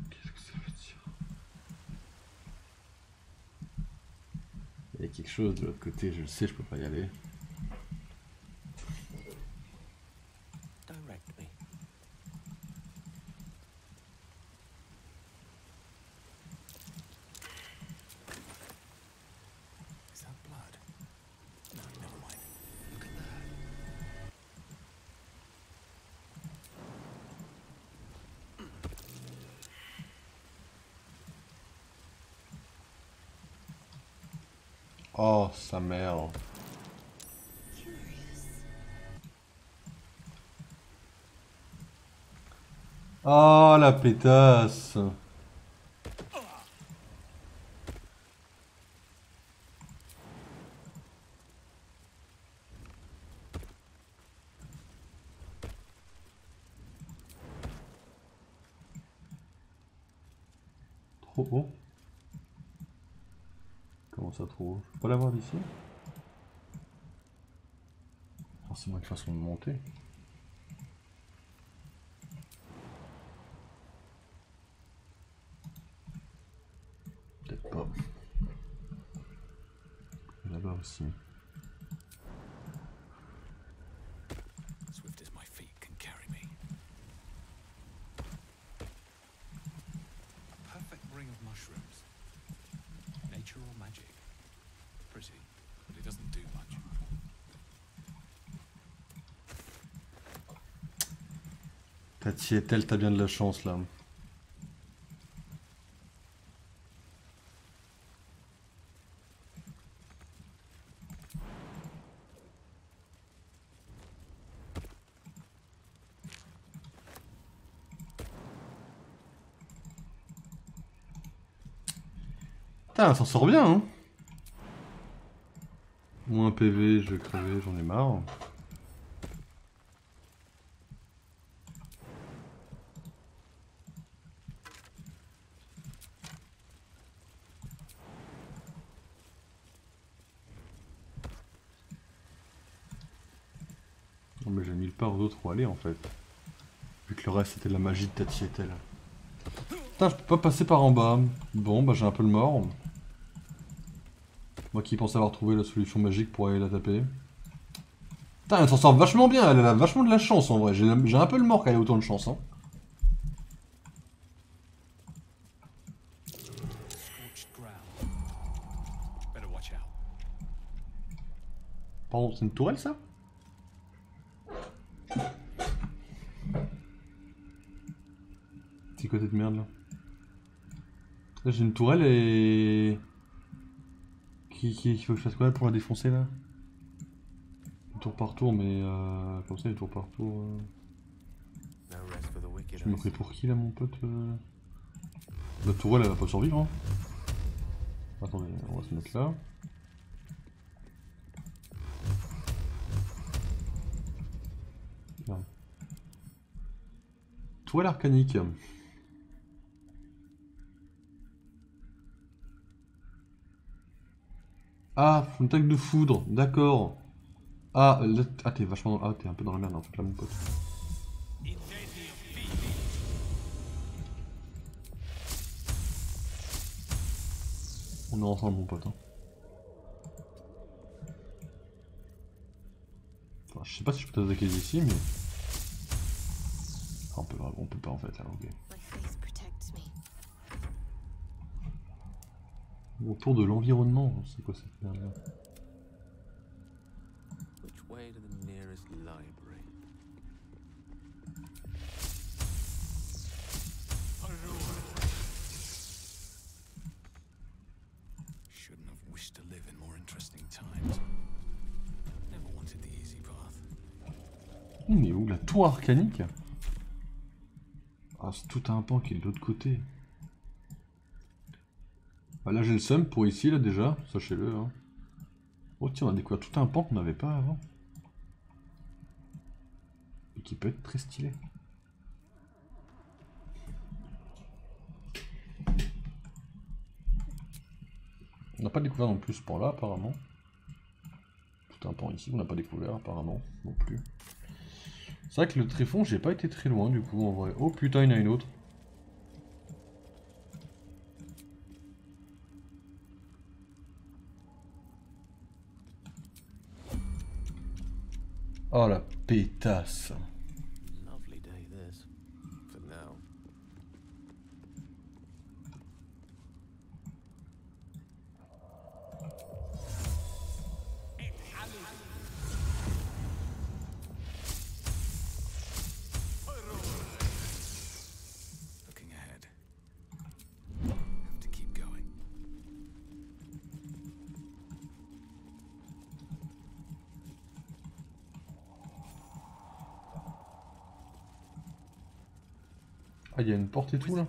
Speaker 1: Qu'est-ce que ça veut dire? Il y a quelque chose de l'autre côté, je le sais, je peux pas y aller.
Speaker 2: Direct me. Is that blood? No, never mind. Look at that.
Speaker 1: Oh, sa mère.
Speaker 5: Curious.
Speaker 1: Oh, la pétasse. Trop haut. Comment ça trop haut? Je peux pas l'avoir d'ici? Forcément une façon de monter. Peut-être pas. Là-bas aussi.
Speaker 2: Swift as my feet can carry me. A perfect ring of mushrooms. Nature or magic? Pretty, but it doesn't do much.
Speaker 1: Tati et elle, t'as bien de la chance là. Putain, ça s'en sort bien, hein. Moins PV, je vais crever, j'en ai marre. Non mais j'ai mis le part d'autres où aller en fait. Vu que le reste c'était de la magie de Tatietel. Putain, je peux pas passer par en bas. Bon, bah j'ai un peu le mort. Moi qui pense avoir trouvé la solution magique pour aller la taper. Putain, elle s'en sort vachement bien, elle a vachement de la chance en vrai. J'ai un peu le mort qu'elle ait autant de chance. Hein. Pardon, c'est une tourelle ça? C'est quoi cette merde là? Là j'ai une tourelle et... Qu'il faut que je fasse quoi pour la défoncer là? Tour par tour, mais comme ça, les tours par tour. Je me pris pour qui là, mon pote? La tourelle, elle va pas survivre. Hein. Attendez, on va se mettre là. Là. Tourelle arcanique. Ah, une attaque de foudre, d'accord. Ah, t'es vachement... Ah, t'es un peu dans la merde en fait là mon pote. On est ensemble mon pote. Hein. Enfin, je sais pas si je peux t'attaquer d'ici mais... Ah, on peut pas en fait là, ok. Autour de l'environnement, c'est quoi cette merde là? Mais où la tour arcanique? Ah, c'est tout un pan qui est de l'autre côté. Ah, là j'ai le seum pour ici là déjà, sachez-le. Hein. Oh tiens, on a découvert tout un pan qu'on n'avait pas avant. Et qui peut être très stylé. On n'a pas découvert non plus ce pan là apparemment. Tout un pan ici qu'on n'a pas découvert apparemment non plus. C'est vrai que le tréfonds, j'ai pas été très loin du coup en vrai. Oh putain, il y en a une autre. Oh la pétasse. Ah, il y a une porte et tout là.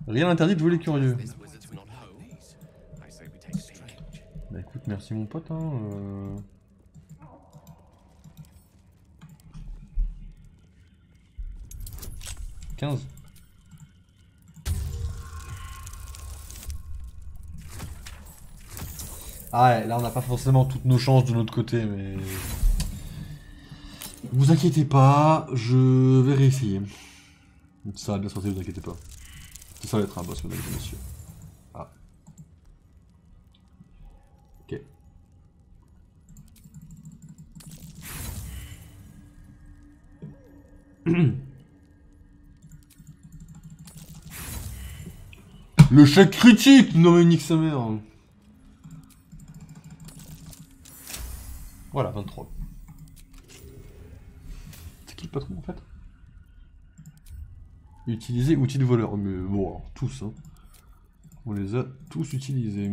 Speaker 1: Rien n'interdit de jouer les curieux. Bah écoute, merci mon pote. Hein, 15. Ah ouais, là on n'a pas forcément toutes nos chances de notre côté, mais... Vous inquiétez pas, je vais réessayer. Ça va bien se passer, vous inquiétez pas. Ça va être un boss, mesdames et messieurs. Ah. Ok. Le chèque critique! Non mais nique sa mère. Voilà, 23. C'est qui le patron en fait? Utiliser outils de voleur, mais bon, alors, tous, hein. On les a tous utilisés.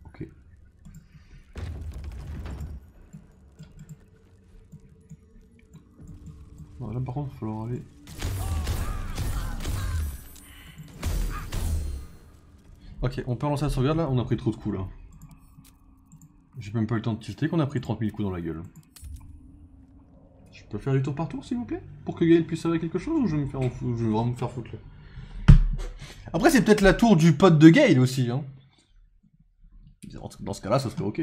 Speaker 1: Ok. Non, là par contre, il va falloir aller. Ok, on peut lancer la sauvegarde là, on a pris trop de coups là. J'ai même pas eu le temps de tilter qu'on a pris 30 000 coups dans la gueule. Je peux faire du tour par tour s'il vous plaît? Pour que Gaël puisse avoir quelque chose ou je vais me faire je vais vraiment me faire foutre là. Après c'est peut-être la tour du pote de Gaël aussi hein. Dans ce cas là ça serait ok.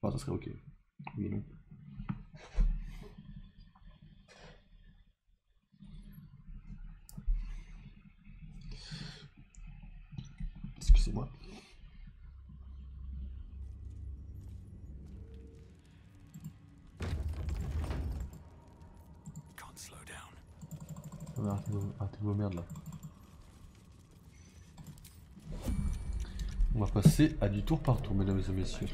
Speaker 1: Enfin ça serait ok. Oui non. Excusez-moi. Arrêtez vos merdes là. On va passer à du tour par tour, mesdames et messieurs.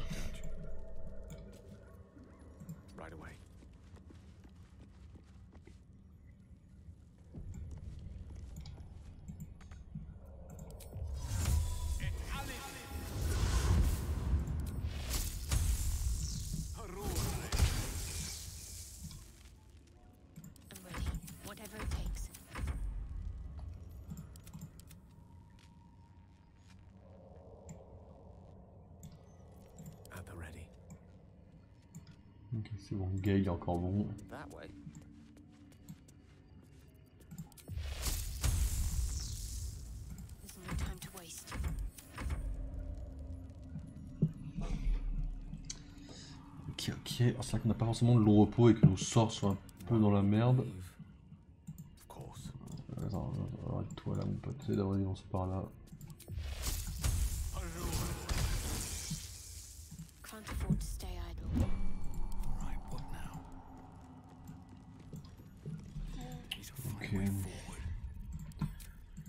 Speaker 1: Ok, c'est bon, Gaël est encore bon. Ok, ok. C'est vrai qu'on n'a pas forcément de long repos et que nos sorts sont un peu dans la merde. Attends, arrête-toi là mon pote, c'est d'avoir des lances par là. Ok.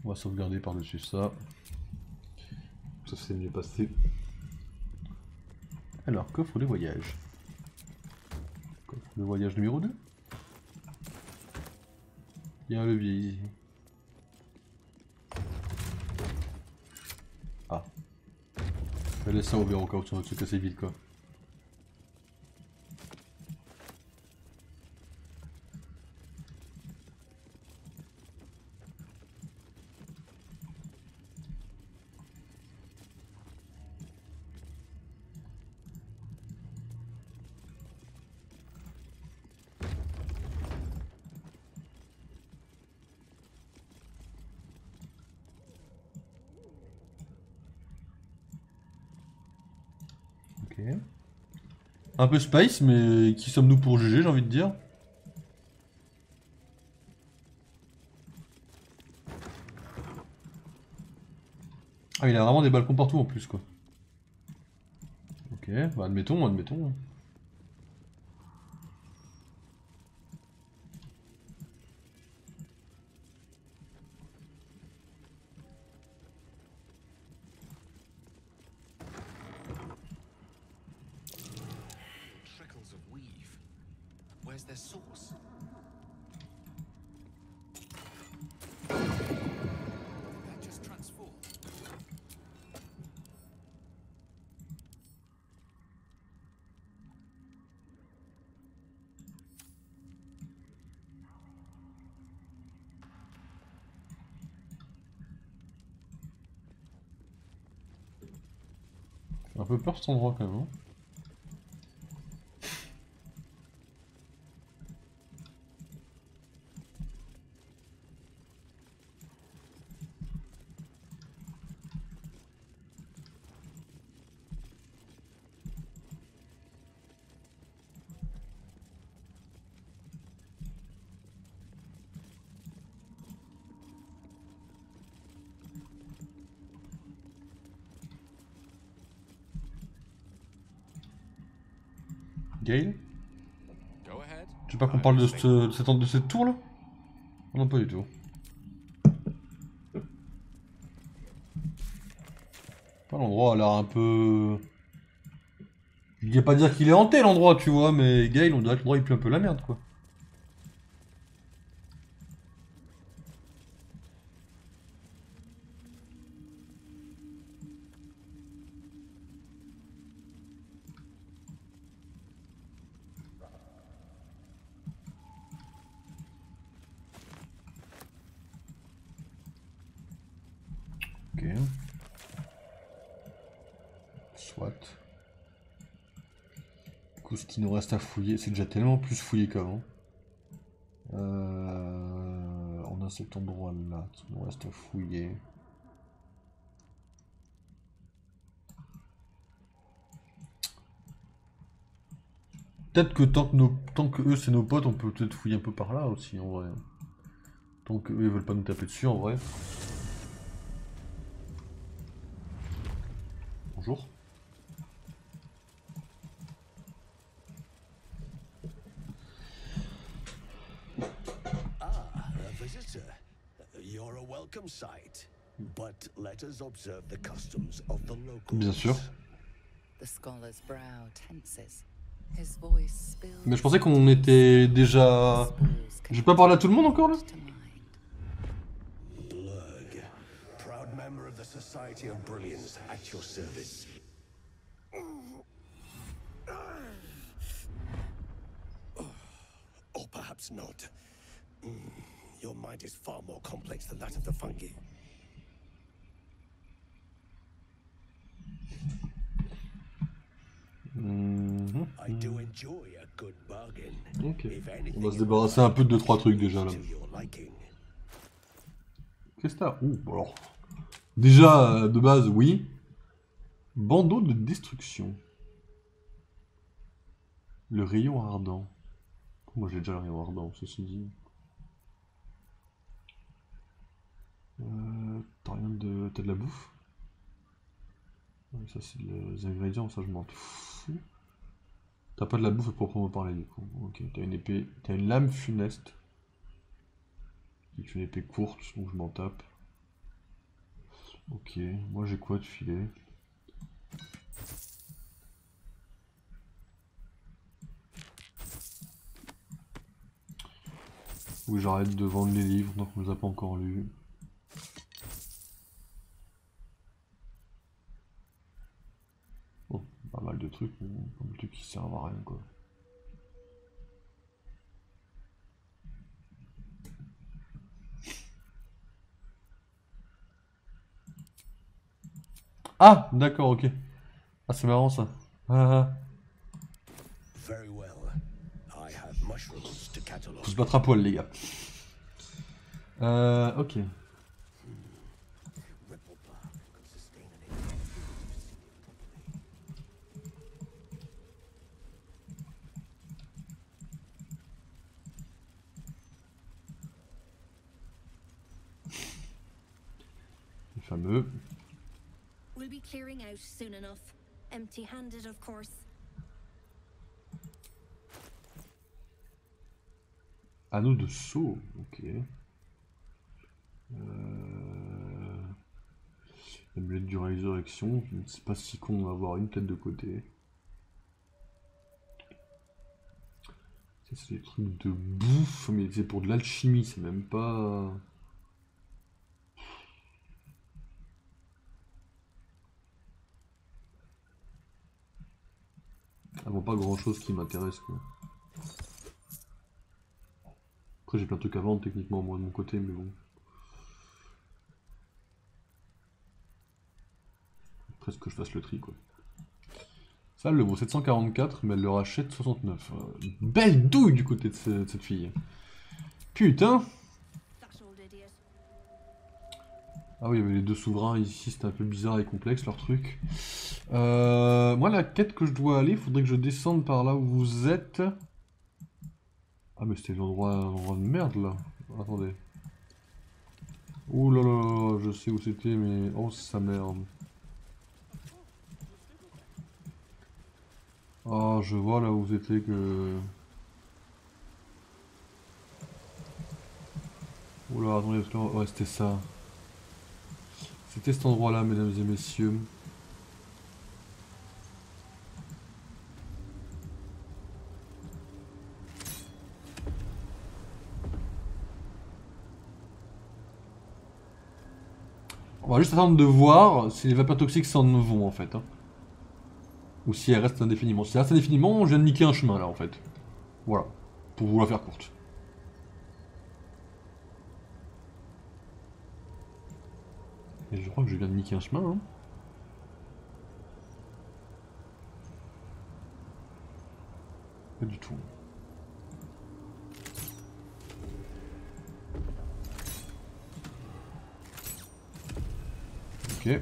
Speaker 1: On va sauvegarder par-dessus ça. Ça s'est mieux passé. Alors, coffre de voyage. Coffre de voyage numéro 2. Il y a un levier ici. Ah. Je vais laisser ça ouvert au cas où tu vas te casser vite quoi. Un peu space, mais qui sommes-nous pour juger, j'ai envie de dire. Ah, il a vraiment des balcons partout en plus, quoi. Ok, bah admettons, admettons.
Speaker 8: Where's their source? That just transformed.
Speaker 1: Un peu peur cet endroit quand même. Hein. Gaël? Tu veux pas qu'on parle de cette tour là? Non, pas du tout. L'endroit a l'air un peu... Je vais pas dire qu'il est hanté l'endroit, tu vois, mais Gaël, on dirait que l'endroit il pue un peu la merde quoi. Ok. Soit. Du coup, ce qui nous reste à fouiller, c'est déjà tellement plus fouillé qu'avant. On a cet endroit là qui nous reste à fouiller. Peut-être que tant que eux c'est nos potes, on peut peut-être fouiller un peu par là aussi en vrai. Tant que eux ils veulent pas nous taper dessus en vrai. Bonjour.
Speaker 9: Visitor, you're a welcome sight, but let us observe the customs of the locals.
Speaker 1: Bien sûr.
Speaker 4: The scholar's brow tenses. His voice spills.
Speaker 1: Mais je pensais qu'on était déjà... J'ai pas parlé à tout le monde encore là?
Speaker 9: Blurg, proud member of the Society of Brilliance, at your service. Or perhaps not. Your mind is far more complex than that of the fungi. I do enjoy a good bargain.
Speaker 1: Ok.
Speaker 9: If anything,
Speaker 1: On va se débarrasser un peu de 2-3 trucs déjà là.
Speaker 9: to your liking.
Speaker 1: Qu'est-ce que t'as? Ouh, alors. Déjà, de base, oui. Bandeau de destruction. Le rayon ardent. Moi j'ai déjà le rayon ardent, ceci dit. T'as rien de... T'as de la bouffe? Ouais, ça c'est des ingrédients, ça je m'en fous. T'as pas de la bouffe à proprement parler du coup. Ok, t'as une épée... T'as une lame funeste. C'est une épée courte, donc je m'en tape. Ok, moi j'ai quoi de filet? Oui, j'arrête de vendre les livres, donc on les a pas encore lus. Bon, pas mal de trucs, mais pas mal de trucs qui servent à rien quoi. Ah, d'accord, ok. Ah, c'est marrant ça. Ah,
Speaker 9: Very well. I have mushrooms to catalog.
Speaker 1: faut se battre à poil, les gars. Ok. Le fameux.
Speaker 10: We'll be clearing out soon enough. Empty-handed, of course.
Speaker 1: Anneau de saut, ok. Amulette du résurrection, c'est pas si con d'avoir une tête de côté. Ça c'est des trucs de bouffe, mais c'est pour de l'alchimie, c'est même pas... Vraiment pas grand chose qui m'intéresse quoi. Après j'ai plein de trucs à vendre techniquement moi de mon côté, mais bon. Presque que je fasse le tri quoi. Ça elle le vaut 744 mais elle le rachète 69. Belle douille du côté de cette fille. Putain. Ah oui il y avait les deux souverains ici, c'était un peu bizarre et complexe leur truc. Moi la quête que je dois aller, faudrait que je descende par là où vous êtes. Ah mais c'était l'endroit de merde là. Attendez. Ouh là là, je sais où c'était mais... Oh sa merde. Ah je vois là où c'était que... Oula attendez, parce que là... Ouais c'était ça. C'était cet endroit là mesdames et messieurs. On va juste attendre de voir si les vapeurs toxiques s'en vont en fait. Hein. Ou si elles restent indéfiniment. Si elles restent indéfiniment, je viens de niquer un chemin là en fait. Voilà. Pour vous la faire courte. Et je crois que je viens de niquer un chemin, hein. Pas du tout. Ok.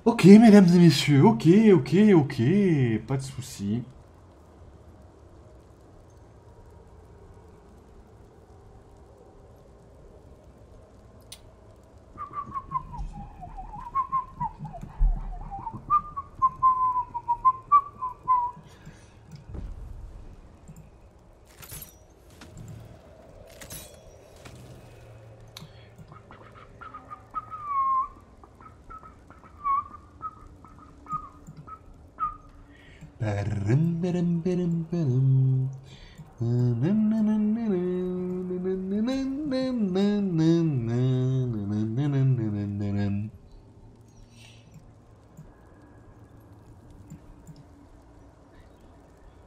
Speaker 1: Ok, mesdames et messieurs, ok, pas de soucis.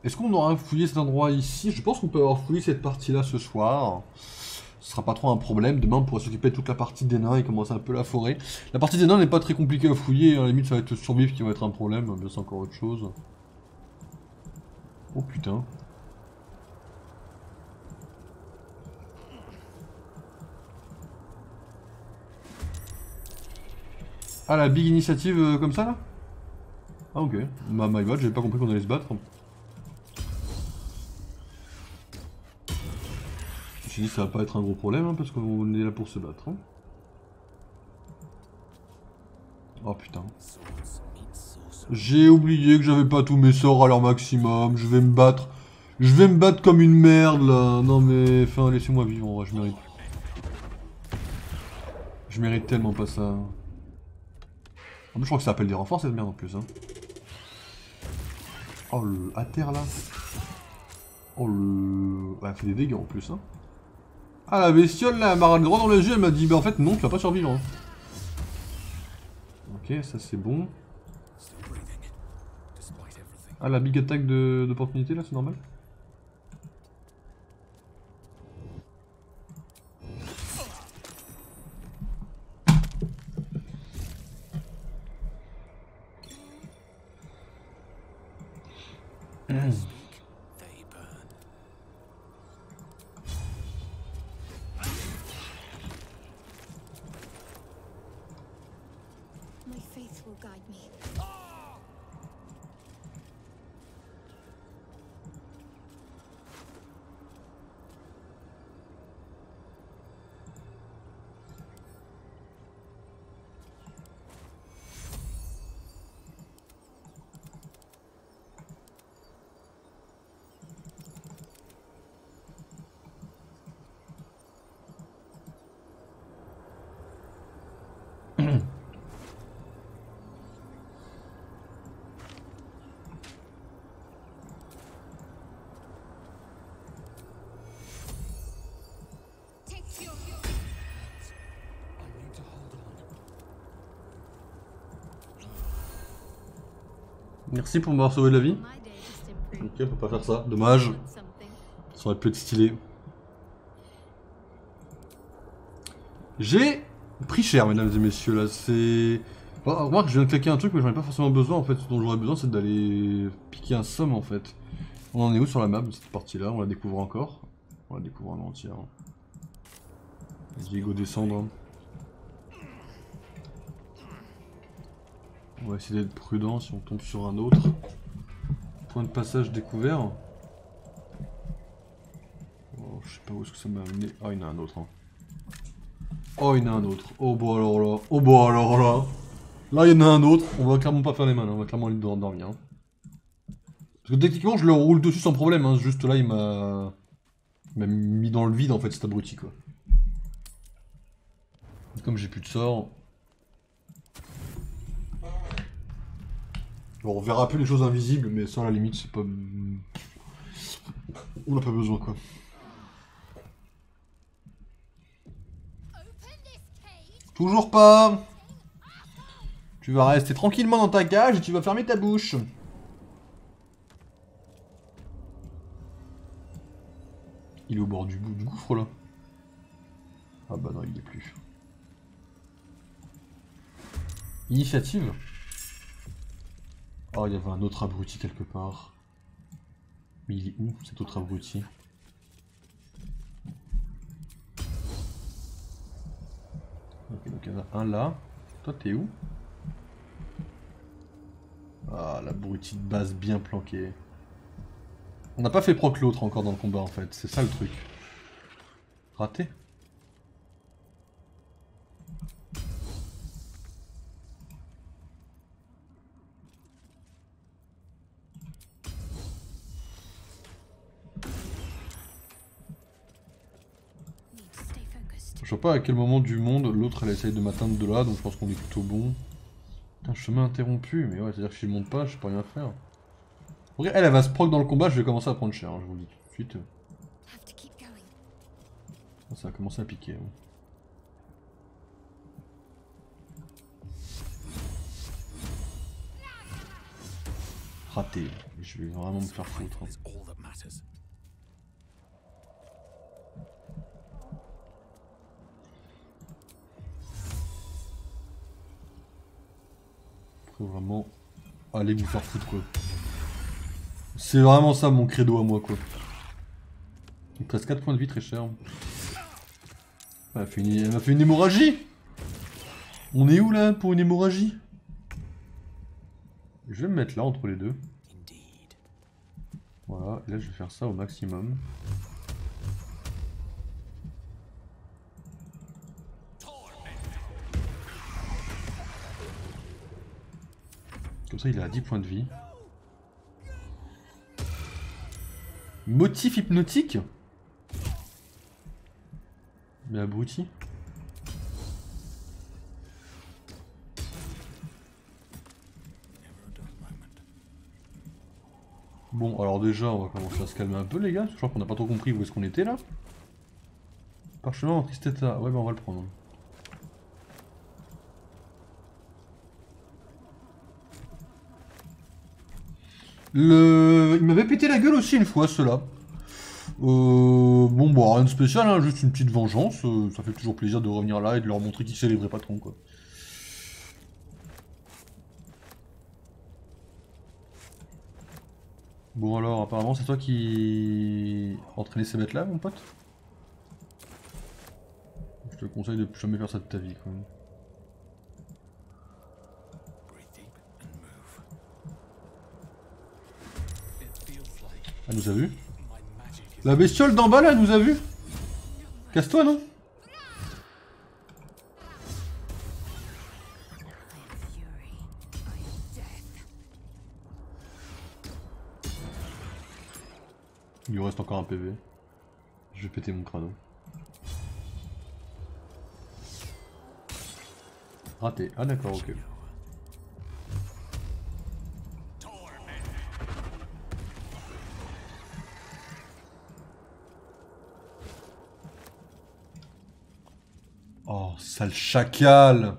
Speaker 1: Est-ce qu'on aura fouillé cet endroit ici? Je pense qu'on peut avoir fouillé cette partie-là ce soir. Ce sera pas trop un problème. Demain, on pourra s'occuper de toute la partie des nains et commencer un peu la forêt. La partie des nains n'est pas très compliquée à fouiller. À la limite, ça va être le survivre qui va être un problème. Mais c'est encore autre chose. Oh putain. Ah, la big initiative comme ça là? Ah ok. Bah my bad, j'avais pas compris qu'on allait se battre. Je me suis dit ça va pas être un gros problème hein, parce qu'on est là pour se battre. Hein. Oh putain. J'ai oublié que j'avais pas tous mes sorts à leur maximum. Je vais me battre. Je vais me battre comme une merde là. Non mais enfin laissez-moi vivre en vrai, je mérite. Je mérite tellement pas ça. En plus je crois que ça appelle des renforts cette merde en plus. Hein. Oh le à terre là. Oh le. Ouais, elle fait des dégâts en plus hein. Ah la bestiole là, elle m'a droit dans les yeux, elle m'a dit bah en fait non, tu vas pas survivre. Hein. Ok, ça c'est bon. Ah la big attaque d'opportunité là, c'est normal.
Speaker 7: My faith will guide me.
Speaker 1: Merci pour m'avoir sauvé la vie. Ok, on peut pas faire ça, dommage. Ça aurait pu être stylé. J'ai pris cher, mesdames et messieurs, là, c'est... Oh, remarque, je viens de claquer un truc, mais j'en ai pas forcément besoin, en fait. Ce dont j'aurais besoin, c'est d'aller piquer un somme, en fait. On en est où sur la map, cette partie-là? On la découvre encore. On la découvre en entière. Vas-y, go descendre. On va essayer d'être prudent si on tombe sur un autre. Point de passage découvert. Oh, je sais pas où est-ce que ça m'a amené. Ah, il y en a un autre. Hein. Oh, il y en a un autre. Oh, bon alors là. Oh, bon alors là. Là, il y en a un autre. On va clairement pas faire les mains. On va clairement aller dormir. Hein. Parce que techniquement, je le roule dessus sans problème. Hein. Juste là, il m'a mis dans le vide en fait, cet abruti quoi. Comme j'ai plus de sort. Bon, on verra plus les choses invisibles, mais ça à la limite, c'est pas. On n'a pas besoin quoi. Toujours pas. Tu vas rester tranquillement dans ta cage et tu vas fermer ta bouche. Il est au bord du gouffre là. Ah bah non, il y est plus. Initiative. Oh, il y avait un autre abruti quelque part. Mais il est où cet autre abruti? Ok, donc il y en a un là. Toi, t'es où? Ah, l'abruti de base bien planqué. On n'a pas fait proc l'autre encore dans le combat en fait, c'est ça le truc. Raté. Je vois pas à quel moment du monde l'autre elle essaye de m'atteindre de là, donc je pense qu'on est plutôt bon. Putain, chemin interrompu, mais ouais, c'est-à-dire que si je monte pas, je peux rien faire. Ok, elle va se proc dans le combat, je vais commencer à prendre cher, hein, je vous le dis tout de suite. Ça va commencer à piquer. Hein. Raté, je vais vraiment me faire foutre. Hein. Faut vraiment aller vous faire foutre quoi. C'est vraiment ça mon credo à moi quoi. Il me reste 4 points de vie très cher. Elle m'a fait une hémorragie. On est où là pour une hémorragie? Je vais me mettre là entre les deux. Voilà, et là je vais faire ça au maximum. Comme ça il a 10 points de vie. Motif hypnotique? Mais abruti. Bon, alors déjà, on va commencer à se calmer un peu, les gars. Je crois qu'on n'a pas trop compris où est-ce qu'on était là. Parchemin en triste état. Ouais, bah on va le prendre. Il m'avait pété la gueule aussi une fois, ceux-là. Bon, bon, rien de spécial, hein, juste une petite vengeance. Ça fait toujours plaisir de revenir là et de leur montrer qui c'est les vrais patrons, quoi. Bon alors, apparemment c'est toi qui entraînais ces bêtes là, mon pote. Je te conseille de plus jamais faire ça de ta vie, quand même. Elle nous a vu? La bestiole d'en bas là, elle nous a vu? Casse-toi, non? Il lui reste encore un PV. Je vais péter mon crâne. Raté. Ah d'accord, ok. Oh, sale chacal!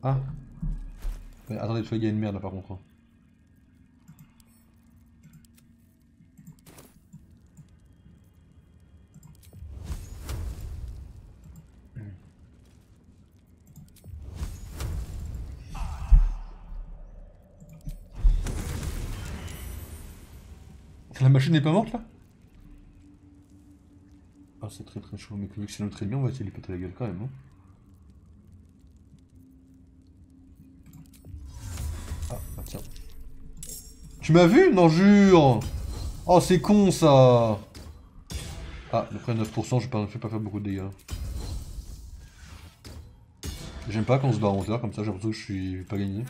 Speaker 1: Ah. Mais attendez, il y a une merde là par contre. La machine n'est pas morte là? Ah c'est très très chaud, mais vu que c'est notre ennemi, on va essayer de lui péter la gueule quand même, hein. Ah, bah tiens. Tu m'as vu? Non, jure! Oh c'est con ça! Ah, le près de 9%, je ne fais pas faire beaucoup de dégâts. J'aime pas quand on se bat en hauteur, comme ça j'ai l'impression que je suis pas gagné.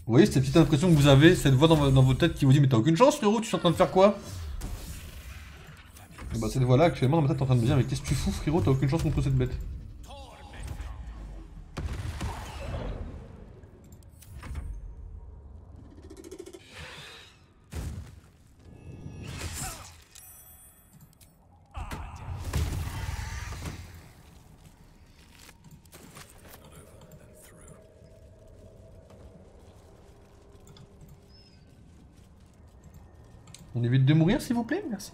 Speaker 1: Vous voyez cette petite impression que vous avez, cette voix dans votre tête qui vous dit mais t'as aucune chance frérot, tu es en train de faire quoi? Et bah cette voix là actuellement dans ma tête est en train de me dire mais qu'est-ce que tu fous frérot, t'as aucune chance contre cette bête. On évite de mourir s'il vous plaît, merci.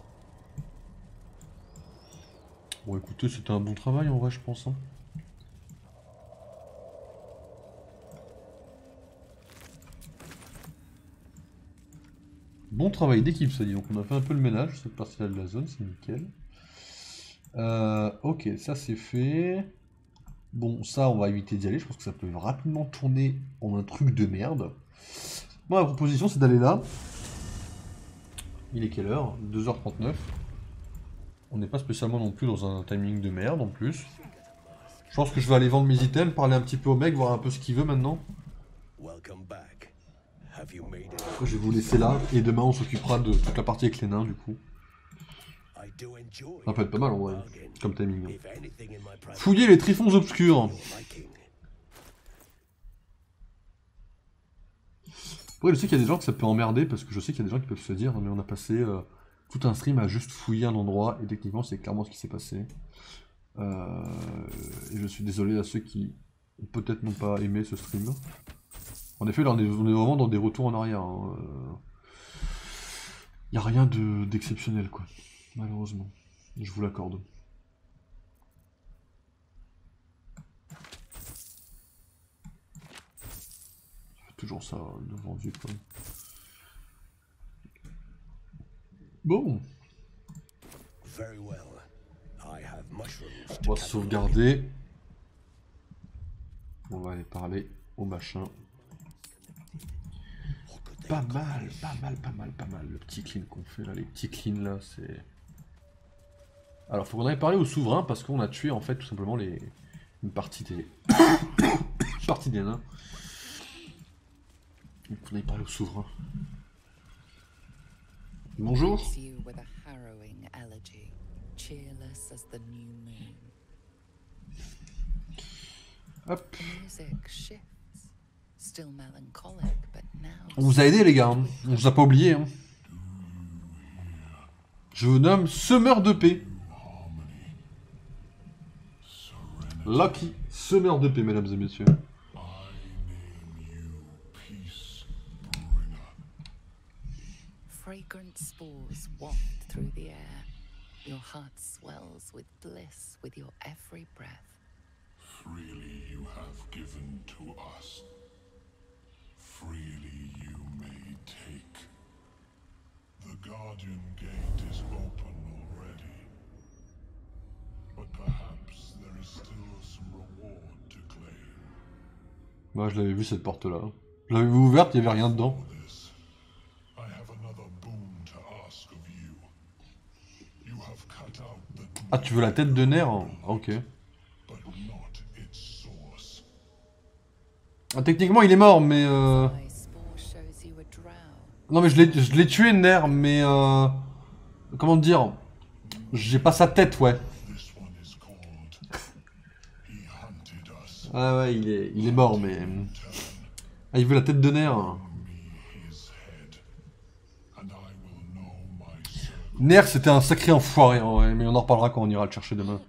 Speaker 1: Bon écoutez, c'était un bon travail en vrai, je pense. Hein. Bon travail d'équipe, ça dit. Donc on a fait un peu le ménage, cette partie-là de la zone, c'est nickel. Ok, ça c'est fait. Bon, ça on va éviter d'y aller, je pense que ça peut rapidement tourner en un truc de merde. Moi, la proposition c'est d'aller là. Il est quelle heure? 2h39. On n'est pas spécialement non plus dans un timing de merde en plus. Je pense que je vais aller vendre mes items, parler un petit peu au mec, voir un peu ce qu'il veut maintenant. Je vais vous laisser là, et demain on s'occupera de toute la partie avec les nains du coup. Ça peut être pas mal en vrai, comme timing. Hein. Fouiller les tryphons obscurs. Après je sais qu'il y a des gens que ça peut emmerder, parce que je sais qu'il y a des gens qui peuvent se dire, mais on a passé tout un stream à juste fouiller un endroit, et techniquement c'est clairement ce qui s'est passé. Et je suis désolé à ceux qui peut-être n'ont pas aimé ce stream. En effet, là on est vraiment dans des retours en arrière. Hein. Y a rien d'exceptionnel quoi, malheureusement. Je vous l'accorde. Toujours ça, le vendu quoi. Bon. On va sauvegarder. On va aller parler au machin. Pas mal, pas mal, pas mal, pas mal. Le petit clean qu'on fait là, les petits cleans là, c'est... Alors, faut qu'on aille parler au souverain parce qu'on a tué en fait tout simplement une partie des... partie des nains. Donc, on aille parler au souverain. Bonjour. Hop. On vous a aidé les gars, hein. On vous a pas oublié. Hein. Je vous nomme semeur de paix. Lucky semeur de paix, mesdames et messieurs.
Speaker 4: Fragrant spores waft through the air. Your heart swells with bliss with your every breath.
Speaker 3: Freely you have given to us. Freely you may take. The Guardian Gate is open already. But perhaps there is still some reward to claim.
Speaker 1: Moi je l'avais vu cette porte là. Je l'avais vu ouverte, il n'y avait rien dedans. Ah, tu veux la tête de nerf? Ah, ok. Ah, techniquement, il est mort, mais... Non, mais je l'ai tué, Nerf, mais... Comment dire? J'ai pas sa tête, ouais. Ah ouais, il est mort, mais... Ah, il veut la tête de Nerf. Nerf, c'était un sacré enfoiré, ouais, mais on en reparlera quand on ira le chercher demain.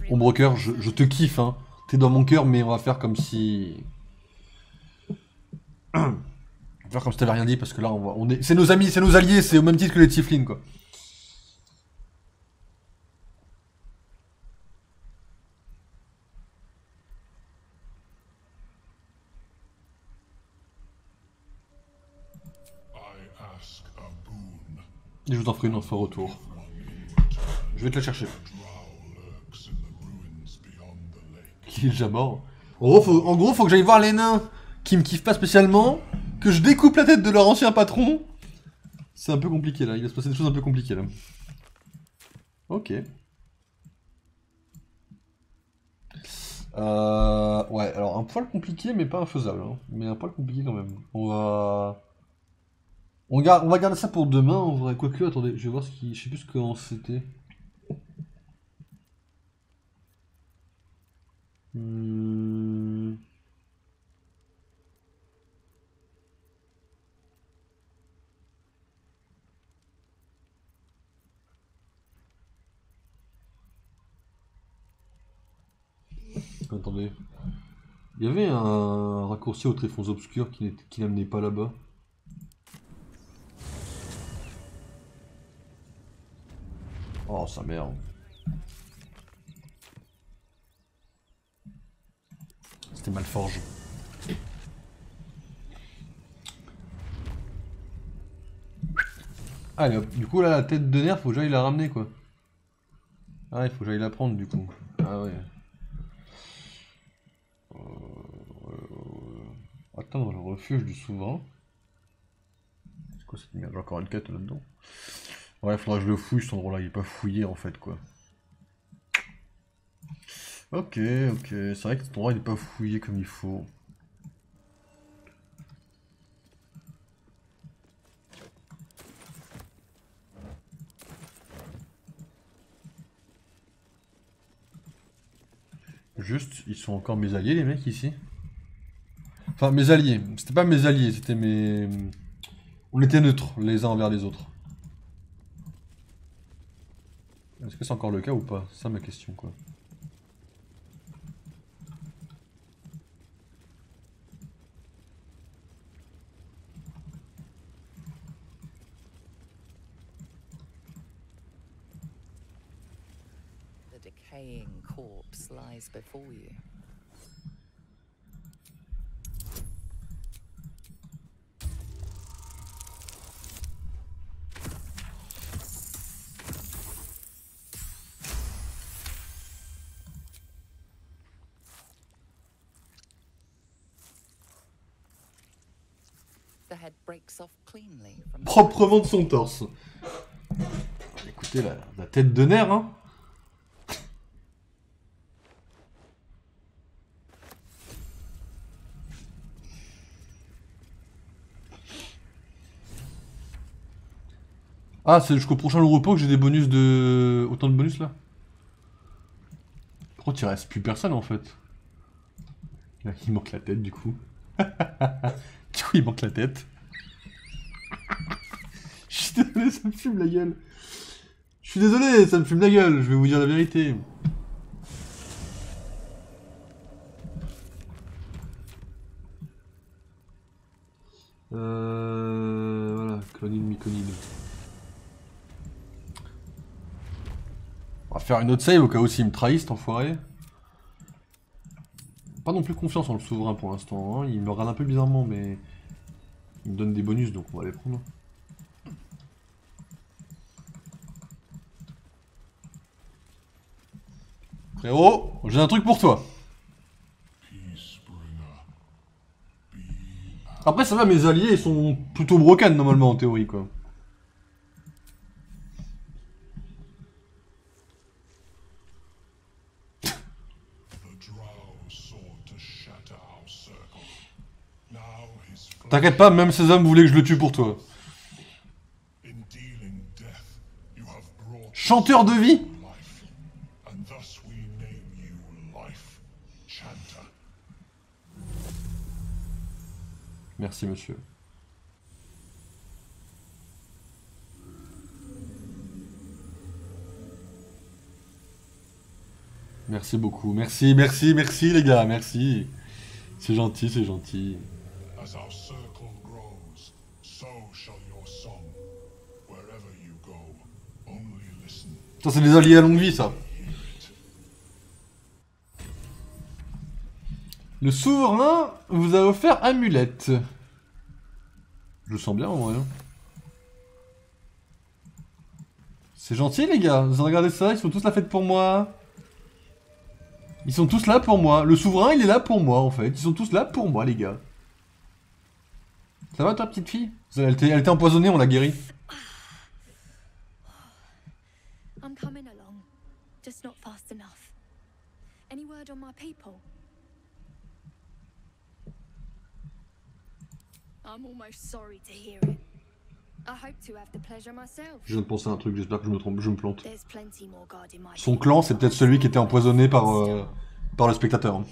Speaker 1: Ombrecoeur, je te kiffe, hein. T'es dans mon cœur, mais on va faire comme si... On va faire comme si t'avais rien dit, parce que là, c'est nos amis, c'est nos alliés, c'est au même titre que les Tiflins, quoi. Et je vous en ferai une autre fois retour. Je vais te la chercher. Il est déjà mort. En gros, faut que j'aille voir les nains qui me kiffent pas spécialement, que je découpe la tête de leur ancien patron. C'est un peu compliqué là, il va se passer des choses un peu compliquées là. Ok. Ouais, alors un poil compliqué mais pas infaisable. Hein. Mais un poil compliqué quand même. On va garder ça pour demain, en vrai. Quoique, attendez, je vais voir ce qui... Je sais plus ce que c'était. Attendez. Il y avait un raccourci aux tréfonds obscurs qui n'amenait pas là-bas. Oh, sa mère. C'était Malforge. Allez hop, du coup là la tête de nerf faut que j'aille la ramener quoi. Ah il faut que j'aille la prendre du coup. Ah ouais. Attendre le refuge du souverain. C'est quoi cette merde? J'ai encore une quête là-dedans. Ouais faudra que je le fouille cet endroit là, il est pas fouillé en fait quoi. Ok, ok, c'est vrai que cet endroit il est pas fouillé comme il faut. Juste, ils sont encore mes alliés les mecs ici. Enfin mes alliés, c'était pas mes alliés, c'était mes... On était neutres les uns envers les autres. Est-ce que c'est encore le cas ou pas? C'est ça ma question quoi.
Speaker 4: The decaying corpse lies before you. The head breaks off cleanly from
Speaker 1: Proprement de son torse. Écoutez la tête de nerf hein. Ah c'est jusqu'au prochain repos que j'ai des bonus de... Autant de bonus là. Pourquoi il reste plus personne en fait? Là, il manque la tête du coup. Du coup il manque la tête. Je suis désolé, ça me fume la gueule. Je suis désolé, ça me fume la gueule, je vais vous dire la vérité. Voilà, clonine, myconine. On va faire une autre save au cas où s'il me trahit cet enfoiré. Pas non plus confiance en le souverain pour l'instant, hein. Il me regarde un peu bizarrement mais... Il me donne des bonus donc on va les prendre. Frérot, j'ai un truc pour toi. Après ça va, mes alliés ils sont plutôt brocanes normalement en théorie quoi. T'inquiète pas, même ces hommes voulaient que je le tue pour toi. Chanteur de vie. Merci monsieur. Merci beaucoup. Merci, merci, merci les gars, merci. C'est gentil, c'est gentil. Ça c'est des alliés à longue vie ça. Le souverain vous a offert amulette. Je le sens bien en vrai. C'est gentil les gars, vous regardez ça, ils sont tous la fête pour moi. Ils sont tous là pour moi. Le souverain il est là pour moi en fait. Ils sont tous là pour moi les gars. Ça va toi petite fille? Elle était empoisonnée, on l'a guérie.
Speaker 10: I'm coming along, just not fast enough. Any word on my people? I'm almost sorry to hear it. I hope to have the pleasure myself.
Speaker 1: Je viens de penser à un truc, j'espère que je me trompe, je me plante.
Speaker 10: There's plenty more guard in my
Speaker 1: Son clan, c'est peut-être celui qui était empoisonné par le spectateur.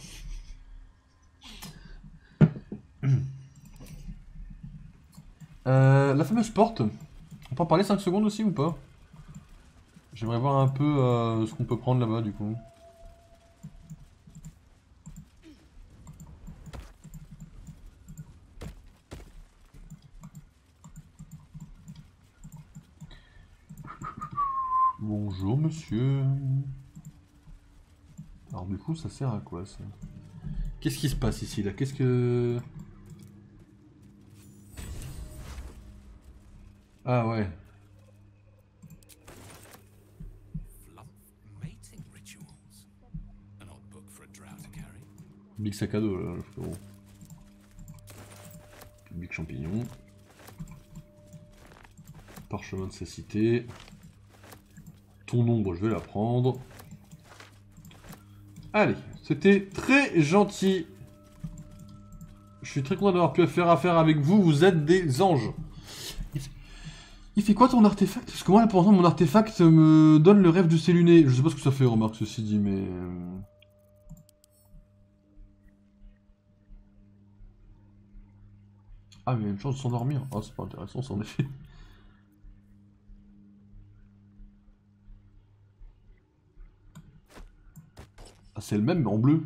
Speaker 1: La fameuse porte. On peut en parler 5 secondes aussi ou pas? J'aimerais voir un peu ce qu'on peut prendre là-bas du coup. Bonjour monsieur. Alors du coup ça sert à quoi ça? Qu'est-ce qui se passe ici là? Qu'est-ce que... Ah ouais. Big sac à dos là, le frérot. Big champignon. Parchemin de cécité. Ton ombre, je vais la prendre. Allez, c'était très gentil. Je suis très content d'avoir pu faire affaire avec vous, vous êtes des anges. Il fait quoi ton artefact? Parce que moi, là, pour l'instant, mon artefact me donne le rêve de ses lunettes. Je sais pas ce que ça fait, remarque, ceci dit, mais... Ah, mais il y a une chance de s'endormir. Ah, c'est pas intéressant, ça, en effet. Ah, c'est le même, mais en bleu.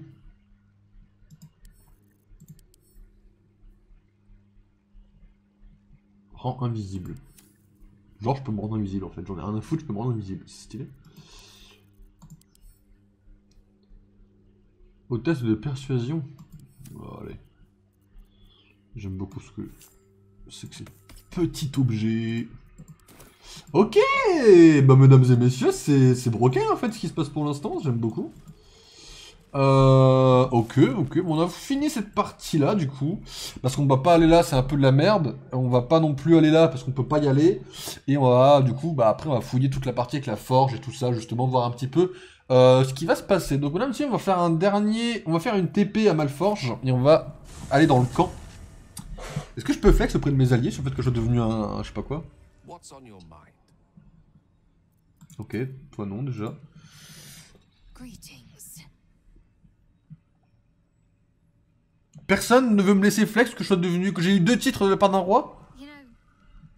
Speaker 1: Rend invisible. Genre, je peux me rendre invisible, en fait. J'en ai rien à foutre, je peux me rendre invisible. C'est stylé. Au test de persuasion. Oh, allez. J'aime beaucoup ce que c'est que ces petits objets. Ok. Bah, mesdames et messieurs, c'est broken, en fait, ce qui se passe pour l'instant. J'aime beaucoup. Ok, bon, on a fini cette partie-là, du coup. Parce qu'on va pas aller là, c'est un peu de la merde. On va pas non plus aller là, parce qu'on peut pas y aller. Et on va, du coup, bah après, on va fouiller toute la partie avec la forge et tout ça, justement, voir un petit peu ce qui va se passer. Donc, mesdames et messieurs, on va faire un dernier... On va faire une TP à Malforge, et on va aller dans le camp. Est-ce que je peux flex auprès de mes alliés sur le fait que je sois devenu un je sais pas quoi? Ok, toi non, déjà. Personne ne veut me laisser flex que je sois devenu... que j'ai eu 2 titres de la part d'un roi?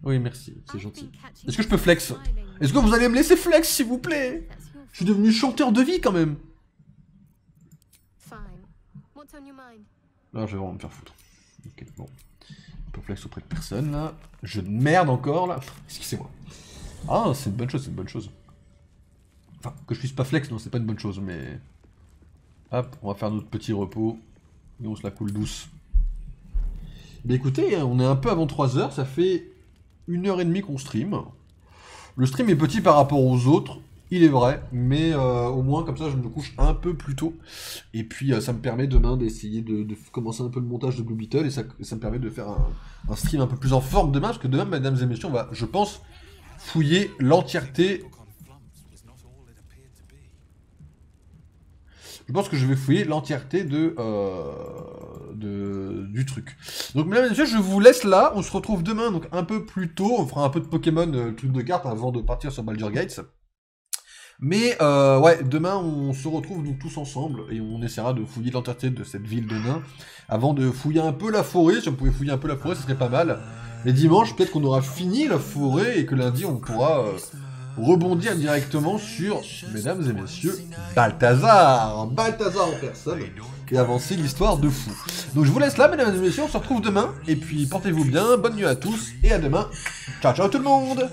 Speaker 1: Oui, merci, c'est gentil. Est-ce que je peux flex? Est-ce que vous allez me laisser flex, s'il vous plaît? Je suis devenu chanteur de vie, quand même. Là, je vais vraiment me faire foutre. Ok, bon. On peut flex auprès de personne, là. Jeu de merde, encore, là. Excusez-moi. Ah, c'est une bonne chose, c'est une bonne chose. Enfin, que je puisse pas flex, non, c'est pas une bonne chose, mais... Hop, on va faire notre petit repos. Et on se la coule douce. Mais écoutez, on est un peu avant 3 heures, ça fait 1h30 qu'on stream. Le stream est petit par rapport aux autres, il est vrai, mais au moins comme ça je me couche un peu plus tôt. Et puis ça me permet demain d'essayer de commencer un peu le montage de Blue Beetle, et ça me permet de faire un stream un peu plus en forme demain, parce que demain, mesdames et messieurs, on va, je pense, fouiller l'entièreté... Je pense que je vais fouiller l'entièreté du truc. Donc mesdames et messieurs, je vous laisse là. On se retrouve demain, donc un peu plus tôt. On fera un peu de Pokémon, truc de cartes, avant de partir sur Baldur's Gate. Mais ouais, demain on se retrouve donc tous ensemble et on essaiera de fouiller l'entièreté de cette ville de nains avant de fouiller un peu la forêt. Si on pouvait fouiller un peu la forêt, ce serait pas mal. Mais dimanche, peut-être qu'on aura fini la forêt et que lundi on pourra rebondir directement sur, mesdames et messieurs, Balthazar en personne, et avancer l'histoire de fou. Donc je vous laisse là, mesdames et messieurs, on se retrouve demain, et puis portez-vous bien, bonne nuit à tous, et à demain. Ciao, ciao tout le monde!